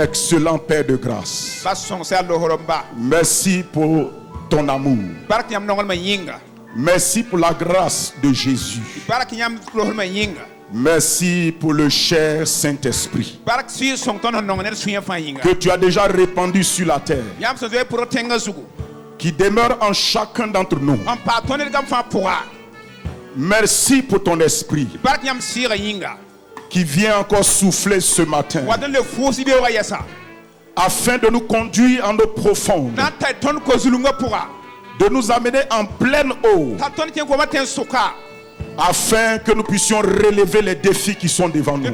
Excellent Père de grâce. Merci pour ton amour. Merci pour la grâce de Jésus. Merci pour le cher Saint-Esprit que tu as déjà répandu sur la terre, qui demeure en chacun d'entre nous. Merci pour ton esprit qui vient encore souffler ce matin afin de nous conduire en eau profonde, de nous amener en pleine eau, afin que nous puissions relever les défis qui sont devant nous.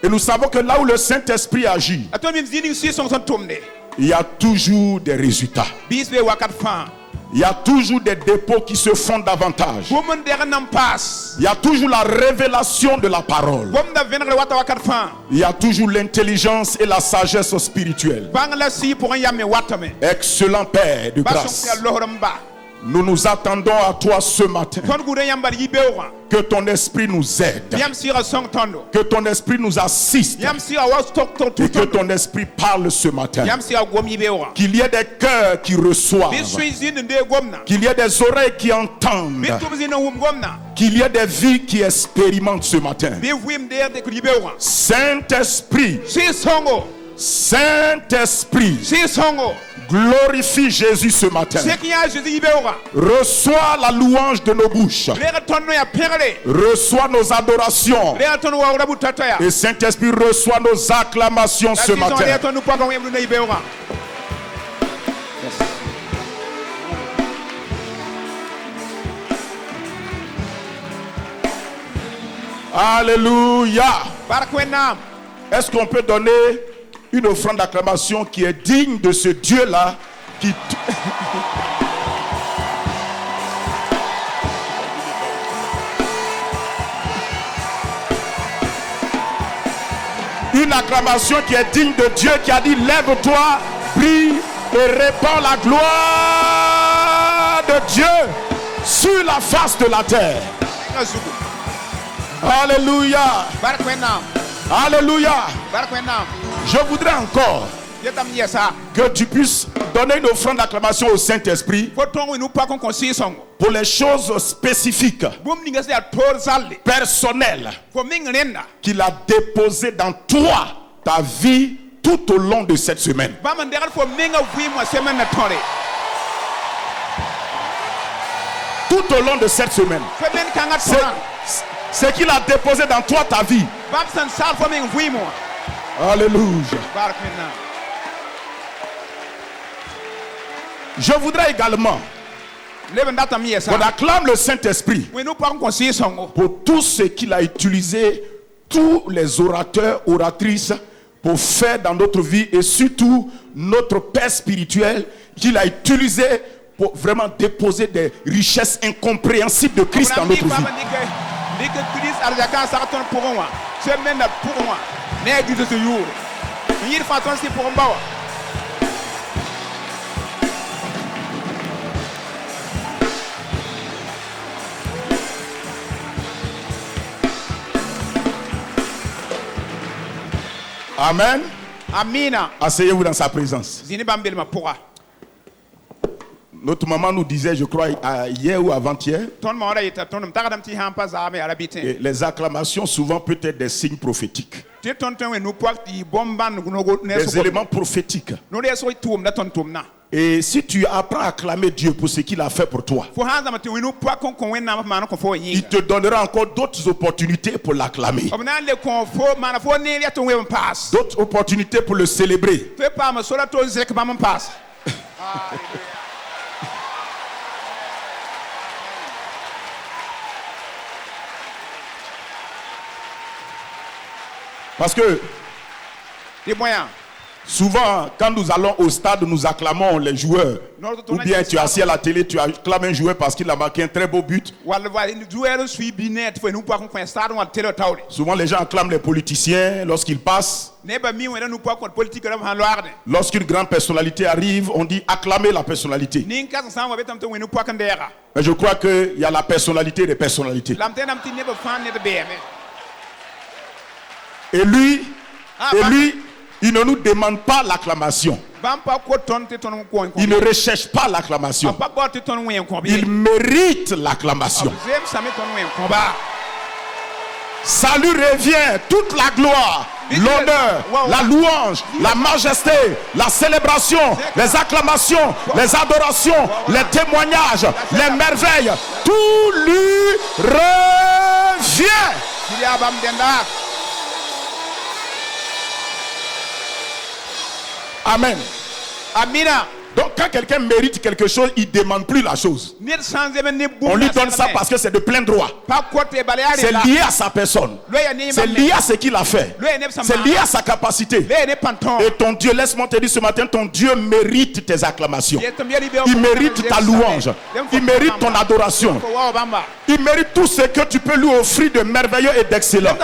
Et nous savons que là où le Saint-Esprit agit, il y a toujours des résultats. Il y a toujours des dépôts qui se font davantage. Il y a toujours la révélation de la parole. Il y a toujours l'intelligence et la sagesse spirituelle. Excellent Père de grâce, nous nous attendons à toi ce matin. Que ton esprit nous aide, que ton esprit nous assiste, et que ton esprit parle ce matin. Qu'il y ait des cœurs qui reçoivent, qu'il y ait des oreilles qui entendent, qu'il y ait des vies qui expérimentent ce matin. Saint-Esprit, Saint-Esprit, glorifie Jésus ce matin. Reçois la louange de nos bouches. Reçois nos adorations. Et Saint-Esprit, reçois nos acclamations ce matin. Alléluia. Est-ce qu'on peut donner une offrande d'acclamation qui est digne de ce Dieu-là qui... Une acclamation qui est digne de Dieu qui a dit: lève-toi, brille et répands la gloire de Dieu sur la face de la terre. Alléluia. Alléluia. Je voudrais encore que tu puisses donner une offrande d'acclamation au Saint-Esprit pour les choses spécifiques, personnelles, qu'il a déposées dans toi, ta vie, tout au long de cette semaine. Tout au long de cette semaine. C'est qu'il a déposé dans toi, ta vie. Alléluia. Je voudrais également qu'on acclame le Saint-Esprit pour tout ce qu'il a utilisé, tous les orateurs, oratrices, pour faire dans notre vie, et surtout notre Père spirituel qu'il a utilisé pour vraiment déposer des richesses incompréhensibles de Christ dans notre vie. Amen. Amina. Asseyez-vous dans sa présence. Notre maman nous disait, je crois, hier ou avant-hier, les acclamations souvent peuvent être des signes prophétiques. Des éléments prophétiques. Et si tu apprends à acclamer Dieu pour ce qu'il a fait pour toi, il te donnera encore d'autres opportunités pour l'acclamer. D'autres opportunités pour le célébrer. Parce que souvent, quand nous allons au stade, nous acclamons les joueurs. Ou bien tu es assis à la télé, tu acclames un joueur parce qu'il a marqué un très beau but. Souvent, les gens acclament les politiciens lorsqu'ils passent. Lorsqu'une grande personnalité arrive, on dit acclamer la personnalité. Mais je crois qu'il y a la personnalité des personnalités. Et lui, Et lui, il ne nous demande pas l'acclamation. Il ne recherche pas l'acclamation. Il mérite l'acclamation. Ça lui revient toute la gloire, l'honneur, la louange, la majesté, la célébration, les acclamations, les adorations, les témoignages, les merveilles. Tout lui revient. Amen. Amina. Donc quand quelqu'un mérite quelque chose, il ne demande plus la chose. On lui donne ça parce que c'est de plein droit. C'est lié à sa personne. C'est lié à ce qu'il a fait. C'est lié à sa capacité. Et ton Dieu, laisse-moi te dire ce matin, ton Dieu mérite tes acclamations. Il mérite ta louange. Il mérite ton adoration. Il mérite tout ce que tu peux lui offrir de merveilleux et d'excellent.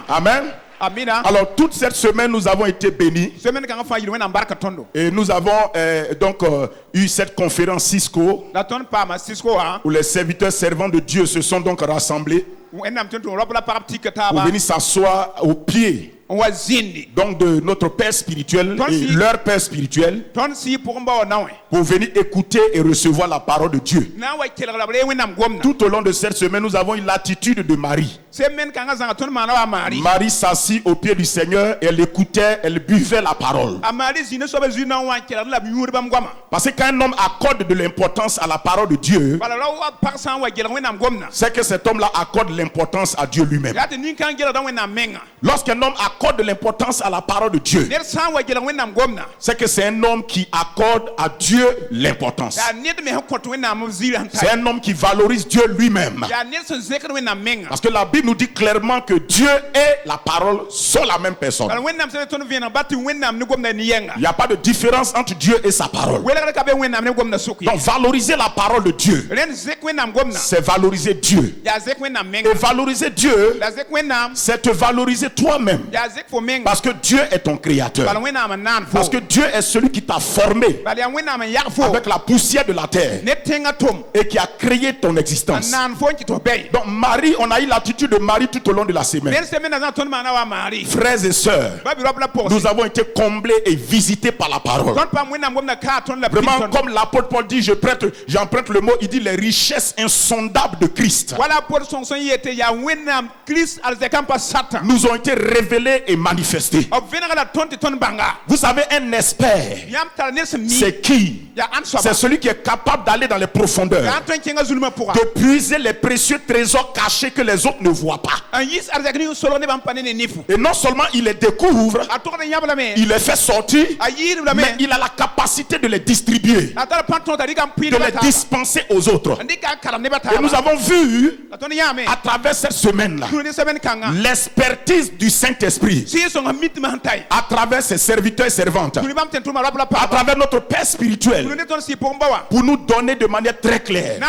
Amen. Alors toute cette semaine nous avons été bénis et nous avons eu cette conférence Cisco où les serviteurs servants de Dieu se sont donc rassemblés pour venir s'asseoir au pied donc de notre Père spirituel et leur Père spirituel pour venir écouter et recevoir la parole de Dieu. Tout au long de cette semaine, nous avons eu l'attitude de Marie. Marie s'assit au pied du Seigneur et elle écoutait, elle buvait la parole. Parce que quand un homme accorde de l'importance à la parole de Dieu, c'est que cet homme-là accorde l'importance à Dieu lui-même. Lorsqu'un homme accorde de l'importance à la parole de Dieu, c'est que c'est un homme qui accorde à Dieu l'importance. C'est un homme qui valorise Dieu lui-même. Parce que la Bible nous dit clairement que Dieu et la parole sont la même personne. Il n'y a pas de différence entre Dieu et sa parole. Donc valoriser la parole de Dieu, c'est valoriser Dieu. Et valoriser Dieu, c'est te valoriser toi-même. Parce que Dieu est ton créateur. Parce que Dieu est celui qui t'a formé avec la poussière de la terre et qui a créé ton existence. Donc Marie, on a eu l'attitude de Marie tout au long de la semaine. Frères et sœurs, nous avons été comblés et visités par la parole. Vraiment, comme l'apôtre Paul dit, j'emprunte le mot, il dit les richesses insondables de Christ nous ont été révélées et manifestées. Vous savez, un expert, c'est qui? C'est celui qui est capable d'aller dans les profondeurs, de puiser les précieux trésors cachés que les autres ne voient pas. Et non seulement il les découvre, il les fait sortir, mais il a la capacité de les distribuer, de les dispenser aux autres. Et nous avons vu à travers cette semaine-là l'expertise du Saint-Esprit à travers ses serviteurs et servantes, à travers notre Père spirituel, pour nous donner de manière très claire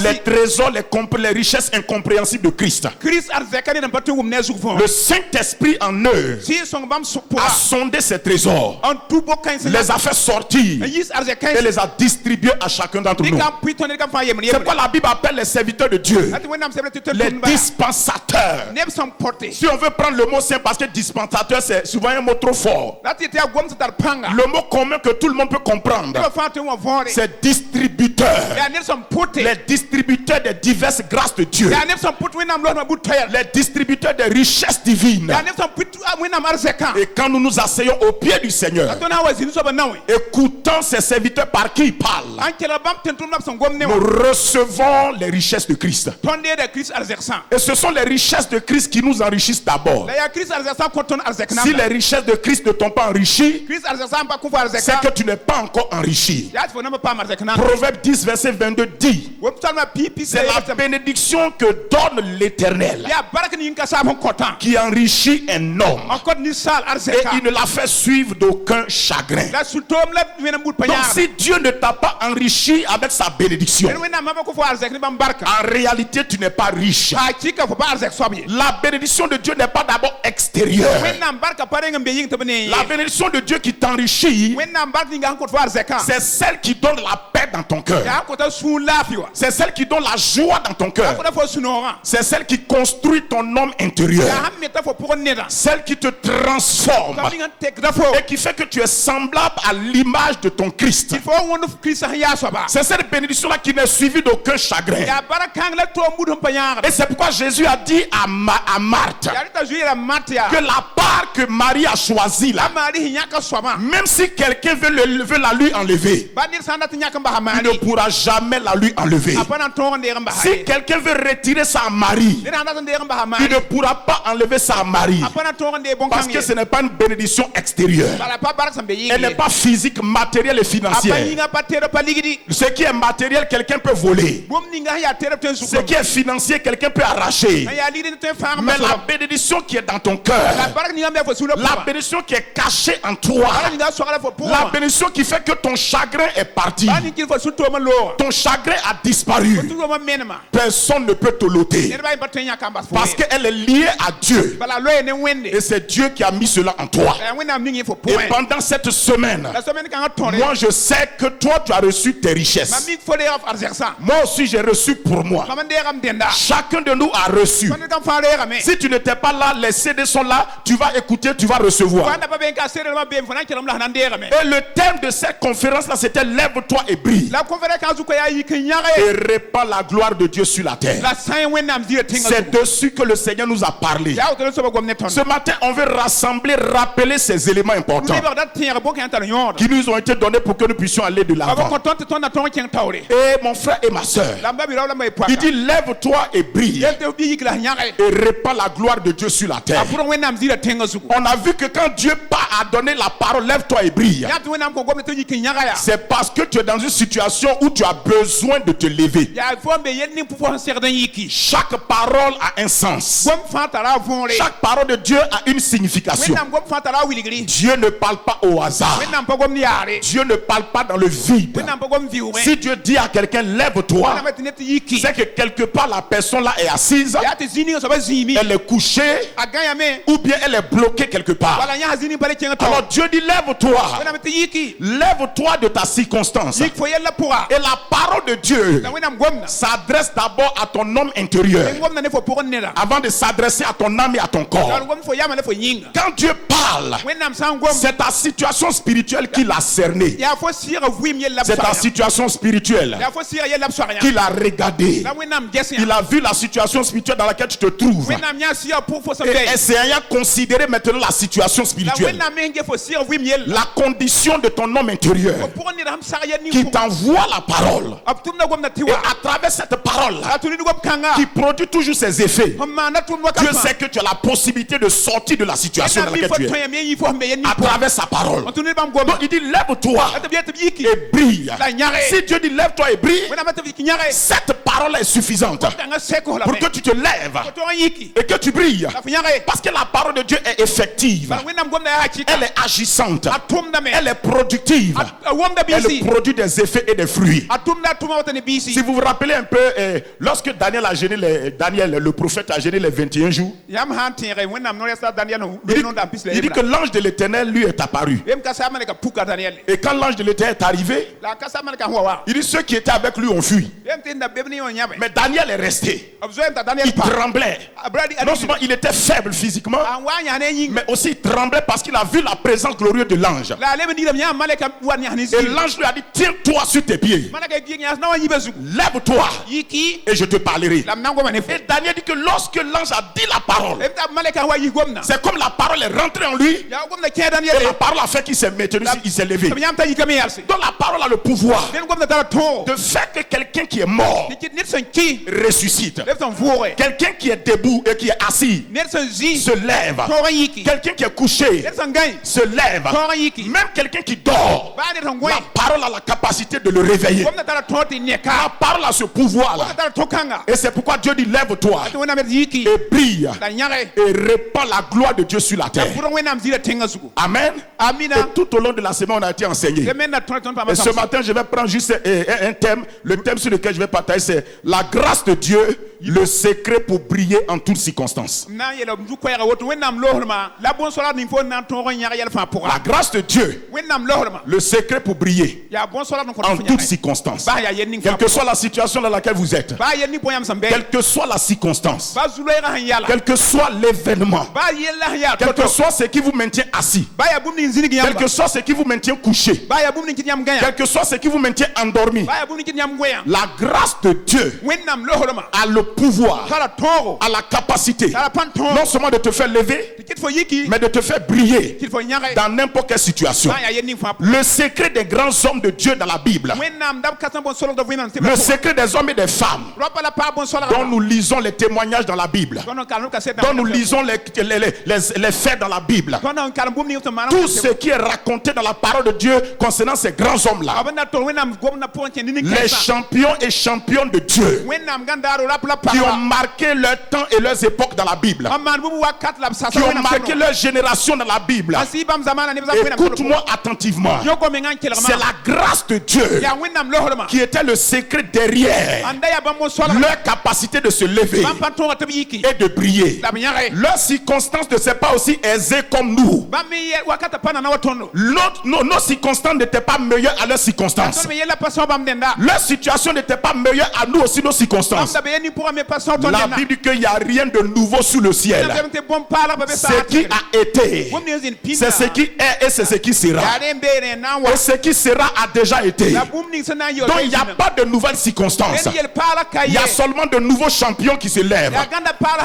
les trésors, les richesses incompréhensibles de Christ. Le Saint-Esprit en eux a sondé ces trésors, les a fait sortir et les a distribués à chacun d'entre nous. C'est quoi la Bible appelle les serviteurs de Dieu? Les dispensateurs. Si on veut prendre le mot saint, parce que dispensateur c'est souvent un mot trop fort, le mot commun que tout le monde peut comprendre, c'est distributeur. Les distributeurs des diverses grâces de Dieu, les distributeurs des richesses divines. Et quand nous nous asseyons au pied du Seigneur, écoutons ces serviteurs par qui il parle, nous recevons les richesses de Christ. Et ce sont les richesses de Christ qui nous enrichissent d'abord. Si les richesses de Christ ne t'ont pas enrichi, c'est que tu n'es pas encore enrichi. Proverbe 10 verset 22 dit, c'est la bénédiction que donne l'Éternel qui enrichit un homme et il ne l'a fait suivre d'aucun chagrin. Donc si Dieu ne t'a pas enrichi avec sa bénédiction, en réalité tu n'es pas riche. La bénédiction de Dieu n'est pas d'abord extérieure. La bénédiction de Dieu qui t'enrichit, c'est celle qui donne la paix dans ton cœur. C'est celle qui donne la joie dans ton cœur. C'est celle qui construit ton homme intérieur, celle qui te transforme et qui fait que tu es semblable à l'image de ton Christ. C'est cette bénédiction-là qui n'est suivie d'aucun chagrin. Et c'est pourquoi Jésus a dit à Marthe que la part que Marie a choisie là, même si quelqu'un veut la lui enlever, il ne pourra jamais la lui enlever. Si quelqu'un veut retirer ça à Marie, il ne pourra pas enlever ça à Marie. Parce que ce n'est pas une bénédiction extérieure. Elle n'est pas physique, matérielle et financière. Ce qui est matériel, quelqu'un peut voler. Ce qui est financier, quelqu'un peut arracher. Mais la bénédiction qui est dans ton cœur, la bénédiction qui est cachée en toi, la bénédiction qui fait que ton chagrin est parti, ton chagrin a disparu, personne ne peut te l'ôter. Parce qu'elle est liée à Dieu. Et c'est Dieu qui a mis cela en toi. Et pendant cette semaine, moi je sais que toi tu as reçu tes richesses. Moi aussi j'ai reçu pour moi. Chacun de nous a reçu. Si tu n'étais pas là, les CD sont là, tu vas écouter, tu vas recevoir. Et le thème de cette conférence là, c'était lève-toi et brille. Et répand la gloire de Dieu sur la terre. C'est dessus que le Seigneur nous a parlé. Ce matin, on veut rassembler, rappeler ces éléments importants qui nous ont été donnés pour que nous puissions aller de l'avant. Et mon frère et ma soeur, il dit lève-toi et brille et répand la gloire de Dieu sur la terre. On a vu que quand Dieu a donné la parole lève-toi et brille, c'est parce que tu es dans une situation où tu as besoin de te lever. Chaque parole a un sens. Chaque parole de Dieu a une signification. Dieu ne parle pas au hasard. Dieu ne parle pas dans le vide. Si Dieu dit à quelqu'un lève-toi, c'est que quelque part la personne là est assise, elle est couchée ou bien elle est bloquée quelque part. Alors Dieu dit lève-toi. Lève-toi de ta circonstance. Et la parole de Dieu s'adresse d'abord à ton homme intérieur avant de s'adresser à ton âme et à ton corps. Quand Dieu parle, c'est ta situation spirituelle qui l'a cerné. C'est ta situation spirituelle qui l'a regardé. Il a vu la situation spirituelle dans laquelle tu te trouves. Et essayant de considérer maintenant la situation spirituelle, la condition de ton homme intérieur, qui t'envoie la parole. Et à travers cette parole qui produit toujours ses effets, Dieu sait que tu as la possibilité de sortir de la situation dans laquelle tu es à travers sa parole. Donc il dit lève-toi et brille. Si Dieu dit lève-toi et brille, cette parole est suffisante pour que tu te lèves et que tu brilles. Parce que la parole de Dieu est effective, elle est agissante, elle est productive, elle produit des effets et des fruits. Si vous vous rappelez un peu, lorsque Daniel a gêné le prophète a gêné les 21 jours, il dit que l'ange de l'Éternel lui est apparu. Et quand l'ange de l'Éternel est arrivé, il dit ceux qui étaient avec lui ont fui. Mais Daniel est resté. Il tremblait. Non seulement il était faible physiquement, mais aussi il tremblait parce qu'il a vu la présence glorieuse de l'ange. Et l'ange lui a dit tiens-toi sur tes pieds, lève-toi et je te parlerai. Et Daniel dit que lorsque l'ange a dit la parole, c'est comme la parole est rentrée en lui et la parole a fait qu'il s'est maintenu, il s'est levé. Donc la parole a le pouvoir de faire que quelqu'un qui est mort ressuscite. Quelqu'un qui est debout et qui est assis se lève. Quelqu'un qui est couché se lève. Même quelqu'un qui dort, la parole a la capacité de le réveiller. La parole a ce pouvoir là. Et c'est pourquoi Dieu dit lève-toi et brille et répand la gloire de Dieu sur la terre. Amen. Et tout au long de la semaine on a été enseigné. Et ce matin je vais prendre juste un thème. Le thème sur lequel je vais partager c'est la grâce de Dieu le secret pour briller en toutes circonstances. La grâce de Dieu, le secret pour briller en toutes circonstances. Quelle que soit la situation dans laquelle vous êtes, quelle que soit la circonstance, quel que soit l'événement, quel que soit ce qui vous maintient assis, quel que soit ce qui vous maintient couché, quel que soit ce qui vous maintient endormi, la grâce de Dieu a le pouvoir, a la capacité non seulement de te faire lever, mais de te faire briller dans n'importe quelle situation. Le secret des grands hommes de Dieu dans la Bible, le secret des hommes et des femmes dont nous lisons les témoignages dans la Bible, dont nous lisons les faits dans la Bible, tout ce qui est raconté dans la parole de Dieu concernant ces grands hommes-là, les champions et championnes de Dieu qui ont marqué leur temps et leurs époques dans la Bible, qui ont marqué leur génération dans la Bible. Écoute-moi attentivement. C'est la grâce de Dieu qui était le secret derrière leur capacité de se lever et de briller. Leurs circonstances ne sont pas aussi aisées comme nous. Nos circonstances n'étaient pas meilleures à leurs circonstances. Leur situation n'était pas meilleure à nous aussi, nos circonstances. La Bible dit qu'il n'y a rien de nouveau sous le ciel. Ce qui a été, c'est ce qui est et c'est ce qui sera. Et ce qui sera a déjà été. Donc il n'y a pas de nouvelles circonstances. Il y a seulement de nouveaux champions qui se lèvent.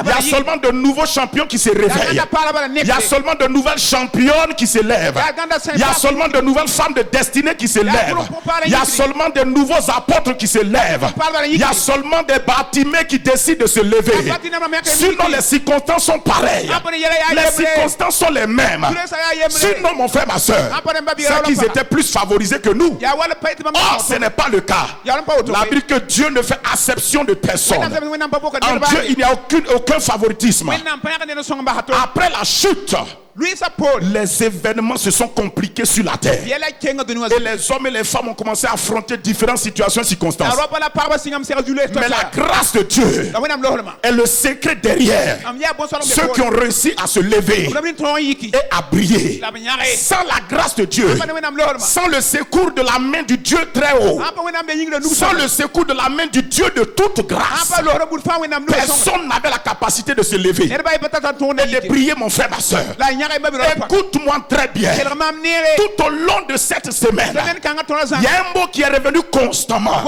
Il y a seulement de nouveaux champions qui se réveillent. Il y a seulement de nouvelles championnes qui se lèvent. Il y a seulement de nouvelles femmes de destinée qui se lèvent. Il y a seulement de nouveaux apôtres qui se lèvent. Il y a seulement des bâtiments qui décident de se lever. Sinon les circonstances sont pareilles. Les circonstances sont les mêmes. Sinon mon frère, ma soeur, c'est qu'ils étaient plus favorisés que nous. Or ce n'est pas le cas. La Bible dit que Dieu ne fait acception de personne. En Dieu il n'y a aucun favoritisme. Après la chute, les événements se sont compliqués sur la terre. Et les hommes et les femmes ont commencé à affronter différentes situations et circonstances. Mais la grâce de Dieu est le secret derrière ceux qui ont réussi à se lever et à briller. Sans la grâce de Dieu, sans le secours de la main du Dieu très haut, sans le secours de la main du Dieu de toute grâce, personne n'avait la capacité de se lever et de briller, mon frère, ma soeur. Écoute-moi très bien. Tout au long de cette semaine, il y a un mot qui est revenu constamment.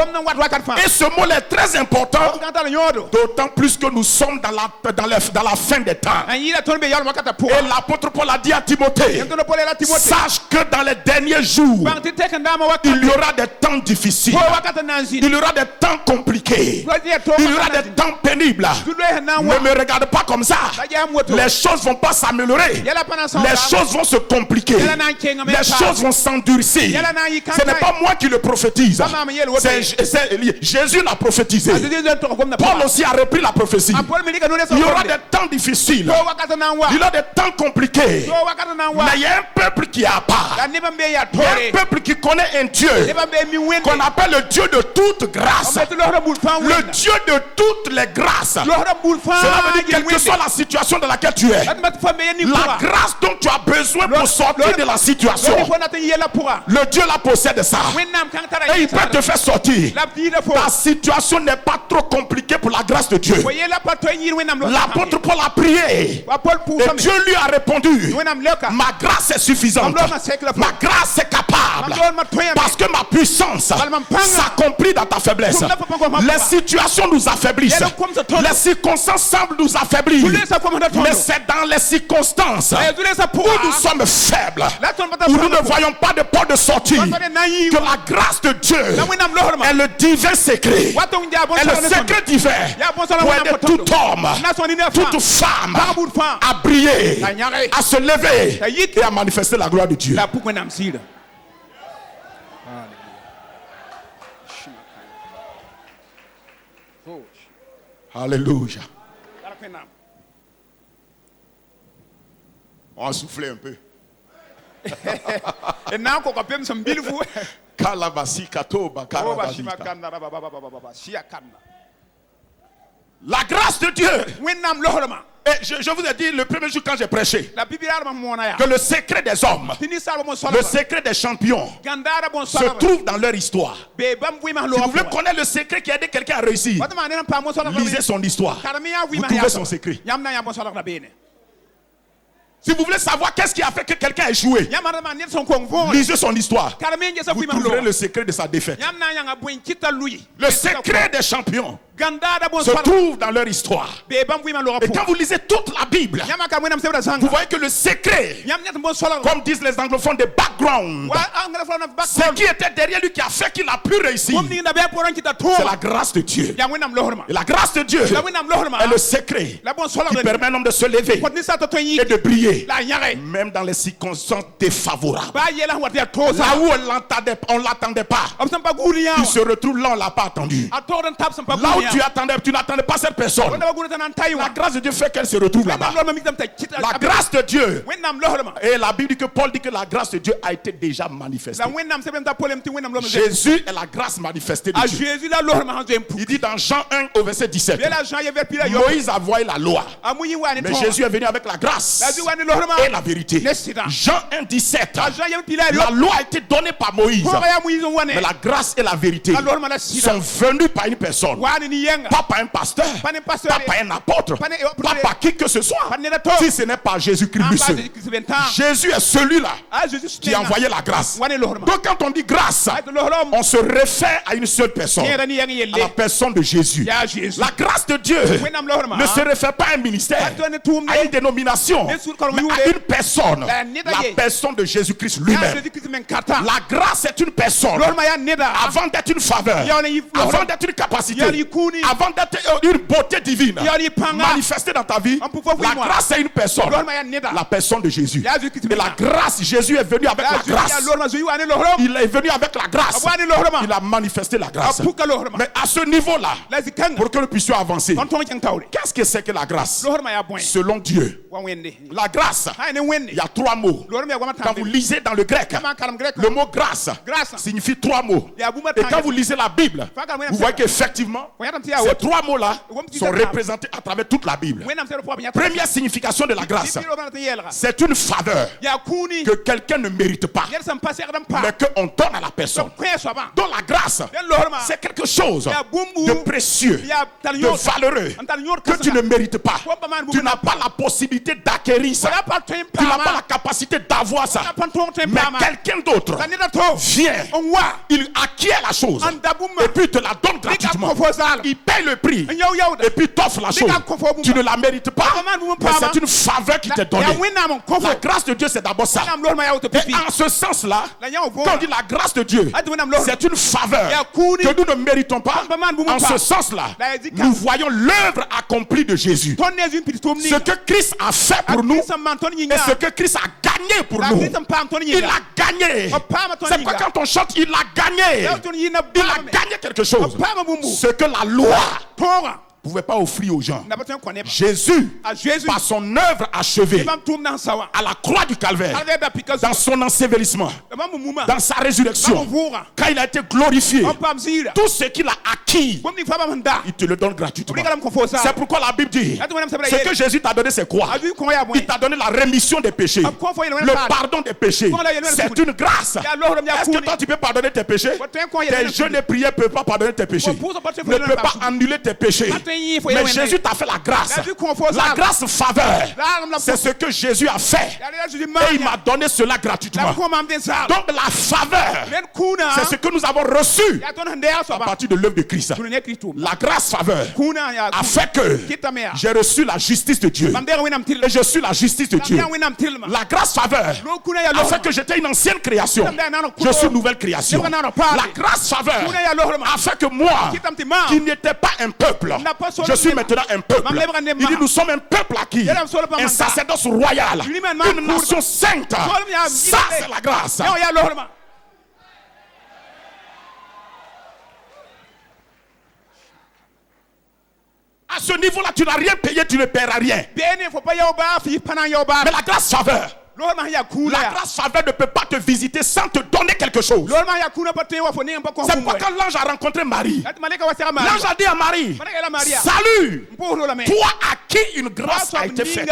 Et ce mot est très important, d'autant plus que nous sommes dans la fin des temps. Et l'apôtre Paul a dit à Timothée, sache que dans les derniers jours, il y aura des temps difficiles, il y aura des temps compliqués, il y aura des temps pénibles. Ne me regarde pas comme ça. Les choses ne vont pas s'améliorer. Les choses vont se compliquer. Les choses vont s'endurcir. Ce n'est pas moi qui le prophétise. Jésus l'a prophétisé. Paul aussi a repris la prophétie. Il y aura des temps difficiles. Il y aura des temps compliqués. Mais il y a un peuple qui est à part. Il y a un peuple qui connaît un Dieu qu'on appelle le Dieu de toute grâce. Le Dieu de toutes les grâces. Cela veut dire quelle que soit la situation dans laquelle tu es, la grâce dont tu as besoin pour sortir de la situation, le Dieu la possède ça. Et il peut te faire sortir. Ta situation n'est pas trop compliquée pour la grâce de Dieu. L'apôtre Paul a prié et Dieu lui a répondu, ma grâce est suffisante, ma grâce est capable, parce que ma puissance s'accomplit dans ta faiblesse. Les situations nous affaiblissent, les circonstances semblent nous affaiblir, mais c'est dans les circonstances où nous sommes faibles, où nous ne voyons pas de porte de sortie, que la grâce de Dieu est le divin secret, est le secret divin pour aider tout homme, toute femme à briller, à se lever et à manifester la gloire de Dieu. Alléluia. On va souffler un peu. La grâce de Dieu. Et je vous ai dit le premier jour quand j'ai prêché que le secret des hommes, le secret des champions se trouve dans leur histoire. Si vous voulez connaître le secret qui a aidé quelqu'un à réussir, lisez son histoire. Vous trouvez son secret. Si vous voulez savoir qu'est-ce qui a fait que quelqu'un a échoué, lisez son histoire. Vous trouverez le secret de sa défaite. Le secret des champions se trouve dans leur histoire. Et quand vous lisez toute la Bible, vous voyez que le secret, comme disent les anglophones, de background, ce qui était derrière lui qui a fait qu'il a pu réussir, c'est la grâce de Dieu. Et la grâce de Dieu est le secret qui permet à un homme de se lever et de briller, même dans les circonstances défavorables. Là où on ne l'attendait pas, il se retrouve là, on ne l'a pas attendu. Là où tu n'attendais pas cette personne, la grâce de Dieu fait qu'elle se retrouve là-bas. La grâce de Dieu. Et la Bible dit que Paul dit que la grâce de Dieu a été déjà manifestée. Jésus est la grâce manifestée de Dieu. Il dit dans Jean 1 au verset 17, Moïse a voyé la loi, mais Jésus est venu avec la grâce et la vérité. Jean 1 17, la loi a été donnée par Moïse, mais la grâce et la vérité sont venues par une personne, pas par un pasteur, pas par un apôtre, pas par qui que ce soit, si ce n'est pas Jésus-Christ. Jésus est celui-là qui a envoyé la grâce. Donc quand on dit grâce, on se réfère à une seule personne, à la personne de Jésus. La grâce de Dieu ne se réfère pas à un ministère, à une dénomination, mais à une personne, la personne de Jésus-Christ lui-même. La grâce est une personne. Avant d'être une faveur, avant d'être une capacité, avant d'être une beauté divine manifestée dans ta vie, la grâce est une personne, la personne de Jésus. Et la grâce, Jésus est venu avec la grâce. Il est venu avec la grâce. Il a manifesté la grâce. Mais à ce niveau-là, pour que nous puissions avancer, qu'est-ce que c'est que la grâce? Selon Dieu, la grâce, il y a trois mots. Quand vous lisez dans le grec, le mot grâce signifie trois mots. Et quand vous lisez la Bible, vous voyez qu'effectivement, ces trois mots-là sont représentés à travers toute la Bible. Première signification de la grâce, c'est une faveur que quelqu'un ne mérite pas, mais qu'on donne à la personne. Donc la grâce, c'est quelque chose de précieux, de valeureux, que tu ne mérites pas. Tu n'as pas la possibilité d'acquérir ça. Tu n'as pas la capacité d'avoir ça. Mais quelqu'un d'autre vient, il acquiert la chose et puis te la donne gratuitement. Il paye le prix et puis t'offre la chose. Tu ne la mérites pas, mais c'est une faveur qui t'est donnée. La grâce de Dieu, c'est d'abord ça. Et en ce sens-là, quand on dit la grâce de Dieu, c'est une faveur que nous ne méritons pas. En ce sens-là, nous voyons l'œuvre accomplie de Jésus. Ce que Christ a fait pour nous et ce que Christ a gagné pour nous. Il a gagné. C'est pourquoi quand on chante, il a gagné. Il a gagné quelque chose. Ce que la loi ne pouvait pas offrir aux gens. Jésus, par son œuvre achevée à la croix du Calvaire, dans son ensevelissement, dans sa résurrection, quand il a été glorifié, tout ce qu'il a acquis, il te le donne gratuitement. C'est pourquoi la Bible dit, ce que Jésus t'a donné, c'est quoi? Il t'a donné la rémission des péchés, le pardon des péchés. C'est une grâce. Est-ce que toi tu peux pardonner tes péchés? Tes jeûnes et prières ne peuvent pas pardonner tes péchés, ne peuvent pas annuler tes péchés. Mais Jésus t'a fait la grâce. La grâce faveur, c'est ce que Jésus a fait. Et il m'a donné cela gratuitement. Donc la faveur, c'est ce que nous avons reçu à partir de l'œuvre de Christ. La grâce faveur a fait que j'ai reçu la justice de Dieu. Et je suis la justice de Dieu. La grâce faveur a fait que j'étais une ancienne création. Je suis une nouvelle création. La grâce faveur a fait que moi, qui n'étais pas un peuple, je suis maintenant un peuple. Il dit nous sommes un peuple acquis, un sacerdoce royal, une nation sainte. Ça c'est la grâce. À ce niveau-là, tu n'as rien payé, tu ne paieras rien. Mais la grâce faveur, La grâce faveur ne peut pas te visiter sans te donner quelque chose. C'est pourquoi quand l'ange a rencontré Marie, l'ange a dit à Marie, salut, toi à qui une grâce a été faite.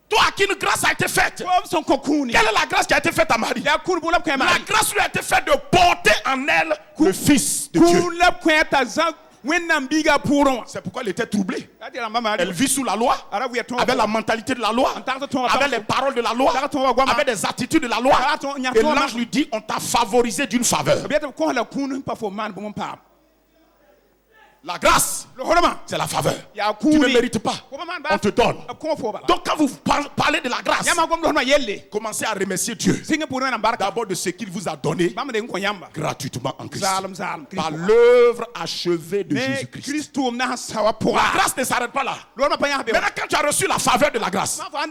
Toi à qui une grâce a été faite. Quelle est la grâce qui a été faite à Marie? La grâce lui a été faite de porter en elle le Fils de Dieu. C'est pourquoi elle était troublée. Elle vit sous la loi, avec la mentalité de la loi, avec les paroles de la loi, avec des attitudes de la loi. Et l'ange lui dit, on t'a favorisé d'une faveur. La grâce, c'est la faveur. Tu ne mérites pas. On te donne. Donc quand vous parlez de la grâce, commencez à remercier Dieu. D'abord de ce qu'il vous a donné gratuitement en Christ. Par l'œuvre achevée de Jésus-Christ. La grâce ne s'arrête pas là. Maintenant quand tu as reçu la faveur de la grâce, par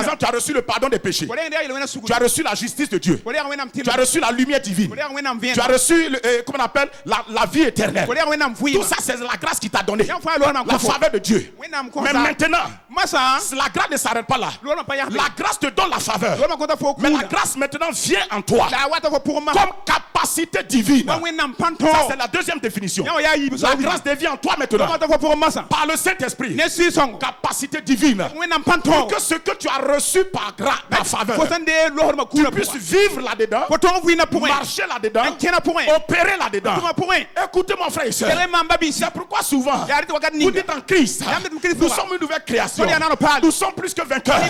exemple tu as reçu le pardon des péchés, tu as reçu la justice de Dieu, tu as reçu la lumière divine, tu as reçu comment on appelle la vie éternelle. Tout ça c'est la grâce qui t'a donné, la faveur de Dieu. Mais maintenant, la grâce ne s'arrête pas là. La grâce te donne la faveur. Mais la grâce maintenant vient en toi comme capacité divine. Ça c'est la deuxième définition. La grâce devient en toi maintenant par le Saint-Esprit. Capacité divine. Pour que ce que tu as reçu par la faveur, tu puisses vivre là-dedans, marcher là-dedans, opérer là-dedans. Écoutez mon frère et soeur, c'est pourquoi souvent vous dites en Christ, nous sommes une nouvelle création, nous sommes plus que vainqueurs.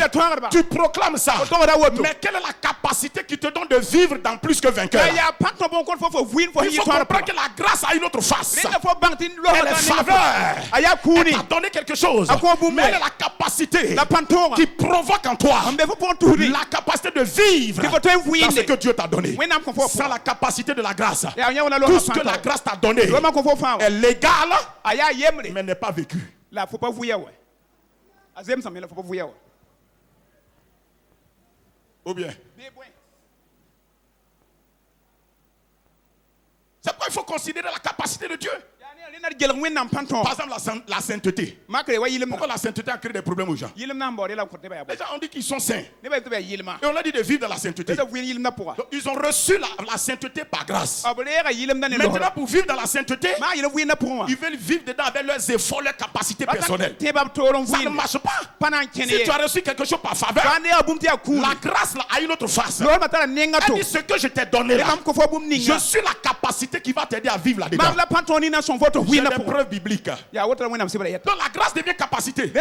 Tu proclames ça, mais quelle est la capacité qui te donne de vivre dans plus que vainqueur? Il faut comprendre que la grâce a une autre face. Elle est faveur, elle t'a donné quelque chose, mais elle est la capacité qui provoque en toi la capacité de vivre dans ce que Dieu t'a donné. Sans la capacité de la grâce, tout ce que la grâce t'a donné est légal, mais n'est pas vécu. Ou bien, c'est pourquoi il faut considérer la capacité de Dieu. Par exemple, la sainteté. Pourquoi la sainteté a créé des problèmes aux gens? Les gens ont dit qu'ils sont saints. Et on a dit de vivre dans la sainteté. Donc, ils ont reçu la sainteté par grâce. Maintenant, pour vivre dans la sainteté, ils veulent vivre dedans avec leurs efforts, leurs capacités personnelles. Ça ne marche pas. Si tu as reçu quelque chose par faveur, la grâce là, a une autre face. Elle dit ce que je t'ai donné là, je suis la capacité qui va t'aider à vivre là-dedans. J'ai des preuves bibliques. Donc la grâce devient capacité. Et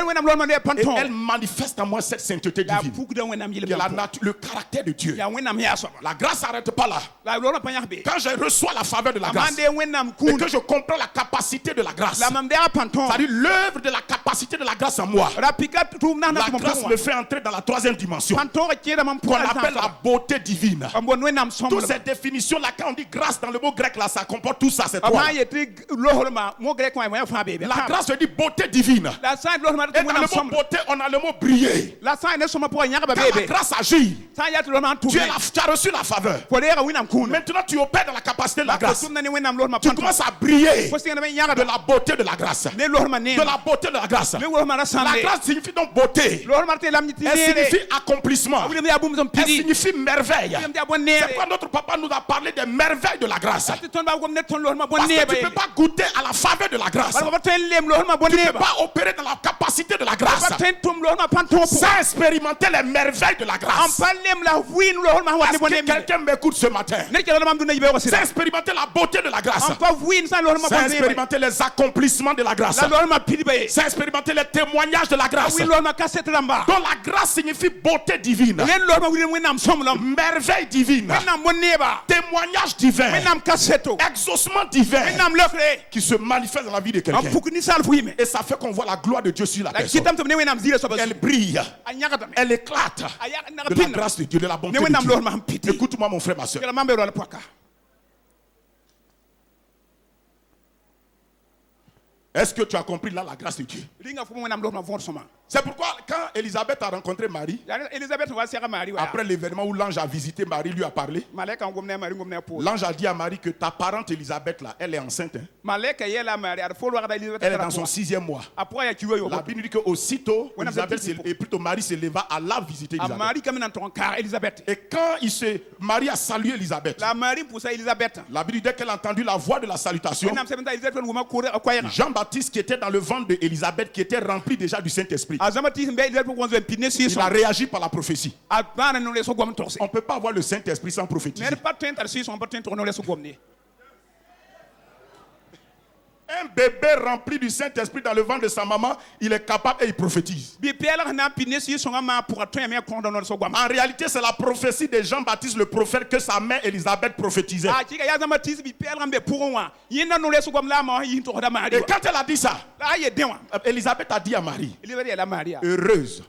elle manifeste en moi cette sainteté divine. Le caractère de Dieu. La grâce s'arrête pas là. Quand je reçois la faveur de la grâce et que je comprends la capacité de la grâce, c'est-à-dire l'œuvre de la capacité de la grâce en moi, la grâce me fait entrer dans la troisième dimension qu'on appelle la beauté divine. Toutes ces définitions là, quand on dit grâce dans le mot grec là, ça comporte tout ça, c'est toi. La grâce veut dire beauté divine. Et dans le mot beauté, on a le mot briller. Quand la grâce agit, tu as reçu la faveur. Maintenant, tu opères dans la capacité de la grâce. Tu commences à briller de la beauté de la grâce. De la beauté de la grâce. La grâce signifie donc beauté. Elle signifie accomplissement. Elle signifie merveille. C'est pourquoi notre papa nous a parlé des merveilles de la grâce. Parce que tu ne peux pas goûter à la faveur de la grâce. Tu ne peux pas opérer dans la capacité de la grâce sans expérimenter les merveilles de la grâce. Est-ce que quelqu'un m'écoute ce matin? Sans expérimenter la beauté de la grâce, sans expérimenter les accomplissements de la grâce, sans expérimenter les témoignages de la grâce. Donc la grâce signifie beauté divine, merveille divine, témoignage divin, exaucement divin qui se manifeste dans la vie de quelqu'un. Et ça fait qu'on voit la gloire de Dieu sur la personne. Elle brille, elle éclate de la grâce de Dieu, de la bonté de Dieu. Écoute-moi mon frère, ma soeur. Est-ce que tu as compris là la grâce de Dieu? C'est pourquoi quand Élisabeth a rencontré Marie, après l'événement où l'ange a visité Marie, lui a parlé, l'ange a dit à Marie que ta parente Élisabeth là, elle est enceinte. Hein. Elle est dans son 6e mois. La Bible dit qu'aussitôt, Marie se leva à la visiter Élisabeth. Et quand Marie a salué Élisabeth, la Bible dit dès qu'elle a entendu la voix de la salutation, Jean-Baptiste qui était dans le ventre d'Élisabeth, qui était rempli déjà du Saint-Esprit, il a réagi par la prophétie. On ne peut pas avoir le Saint-Esprit sans prophétiser. Un bébé rempli du Saint-Esprit dans le ventre de sa maman, il est capable et il prophétise. En réalité, c'est la prophétie de Jean-Baptiste le prophète que sa mère Élisabeth prophétisait. Et quand elle a dit ça, Élisabeth a dit à Marie, heureuse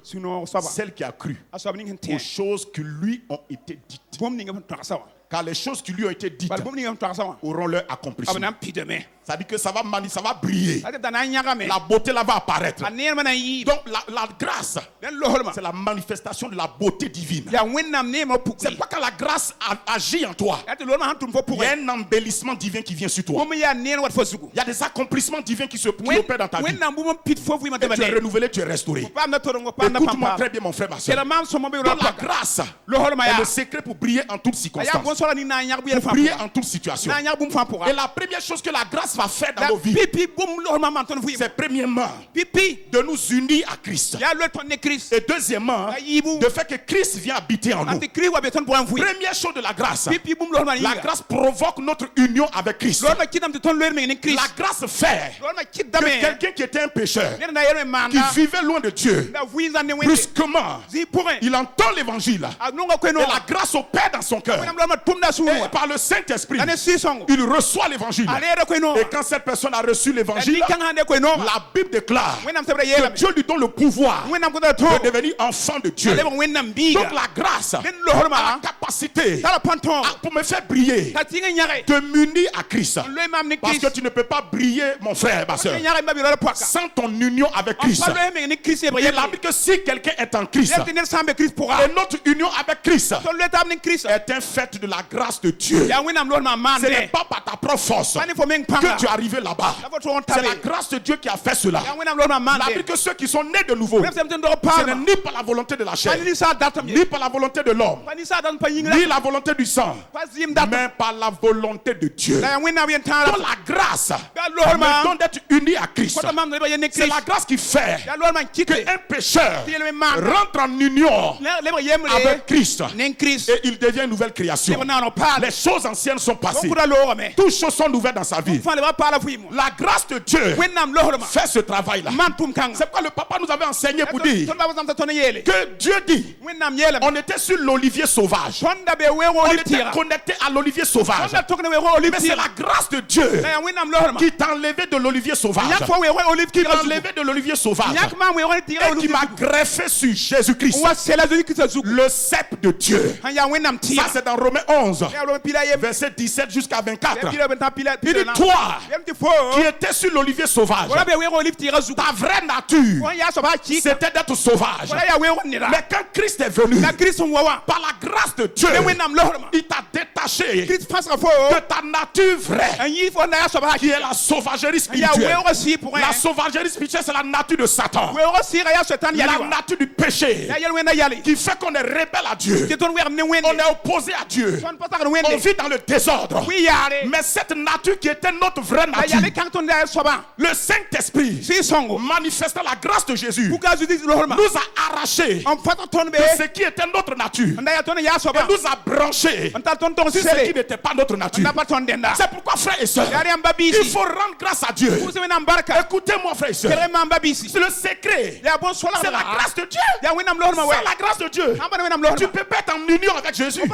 celle qui a cru aux choses qui lui ont été dites. Car les choses qui lui ont été dites auront leur accomplissement. Ça dit que ça va briller. La beauté là va apparaître. Donc la grâce, c'est la manifestation de la beauté divine. C'est pas quand la grâce agit en toi, il y a un embellissement divin qui vient sur toi. Il y a des accomplissements divins qui opèrent dans ta vie. Et tu es renouvelé, tu es restauré. Écoute-moi très bien mon frère, ma soeur. Donc la grâce est le secret pour briller en toutes circonstances. Pour briller en toute situation. Et la première chose que la grâce va faire dans nos vies, c'est premièrement de nous unir à Christ. Et deuxièmement, de faire que Christ vienne habiter en nous. Première chose de la grâce, la grâce provoque notre union avec Christ. La grâce fait que quelqu'un qui était un pécheur, qui vivait loin de Dieu, brusquement, il entend l'évangile. Et la grâce opère dans son cœur. Et par le Saint-Esprit, il reçoit l'évangile. Et quand cette personne a reçu l'évangile, la Bible déclare que Dieu lui donne le pouvoir de devenir enfant de Dieu. Donc la grâce a la capacité pour me faire briller, de m'unir à Christ. Parce que tu ne peux pas briller, mon frère, ma soeur, sans ton union avec Christ. Il a dit que si quelqu'un est en Christ, et notre union avec Christ est un fait de la grâce de Dieu. Ce n'est pas par ta propre force que tu es arrivé là-bas. C'est la grâce de Dieu qui a fait cela. La Bible dit que ceux qui sont nés de nouveau, ce n'est ni par la volonté de la chair, ni par la volonté de l'homme, ni la volonté du sang, mais par la volonté de Dieu. Donc la grâce me donne d'être uni à Christ. C'est la grâce qui fait qu'un pécheur rentre en union avec Christ et il devient une nouvelle création. Les choses anciennes sont passées. Toutes choses sont nouvelles dans sa vie. La grâce de Dieu fait ce travail-là. C'est pourquoi le papa nous avait enseigné pour dire que Dieu dit, on était sur l'olivier sauvage. On était connecté à l'olivier sauvage. Mais c'est la grâce de Dieu qui t'a enlevé de l'olivier sauvage. Qui m'a enlevé de l'olivier sauvage. Et qui m'a greffé sur Jésus-Christ. Le cep de Dieu. Ça c'est dans Romains 11. Verset 17 jusqu'à 24. Il dit, toi qui étais sur l'olivier sauvage, ta vraie nature c'était d'être sauvage. Mais quand Christ est venu, par la grâce de Dieu, il t'a détaché de ta nature vraie, qui est la sauvagerie spirituelle. La sauvagerie spirituelle, c'est la nature de Satan, la nature du péché, qui fait qu'on est rebelle à Dieu, on est opposé à Dieu, on vit dans le désordre. Mais cette nature qui était notre vraie nature, le Saint-Esprit, manifestant la grâce de Jésus, nous a arrachés de ce qui était notre nature et nous a branchés sur ce qui n'était pas notre nature. C'est pourquoi, frères et sœurs, il faut rendre grâce à Dieu. Écoutez-moi, frères et sœurs, c'est le secret, c'est la grâce de Dieu. C'est la grâce de Dieu. Tu peux pas être en union avec Jésus. Tu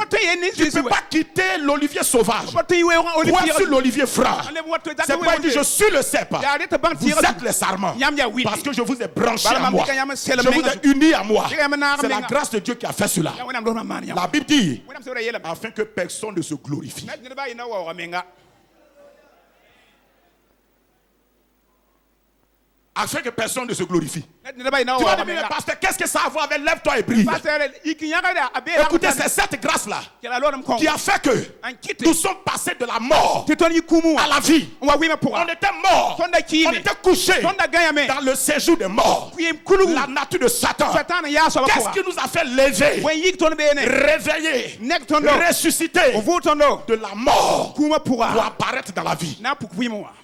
ne peux pas quitter l'olivier sauvage pour être sur l'olivier franc. C'est pourquoi il dit, je suis le cep, vous êtes les sarments, parce que je vous ai branchés à moi, je vous ai unis à moi. C'est la grâce de Dieu qui a fait cela. La Bible dit, afin que personne ne se glorifie. afin que personne ne se glorifie. Tu vas dire, mais pasteur, qu'est-ce que ça a à voir avec lève-toi et brille? Écoutez, c'est cette grâce-là qui a fait que nous sommes passés de la mort à la vie. On était morts, on était couchés dans le séjour des morts, la nature de Satan. Qu'est-ce qui nous a fait lever, réveiller, ressusciter de la mort pour apparaître dans la vie?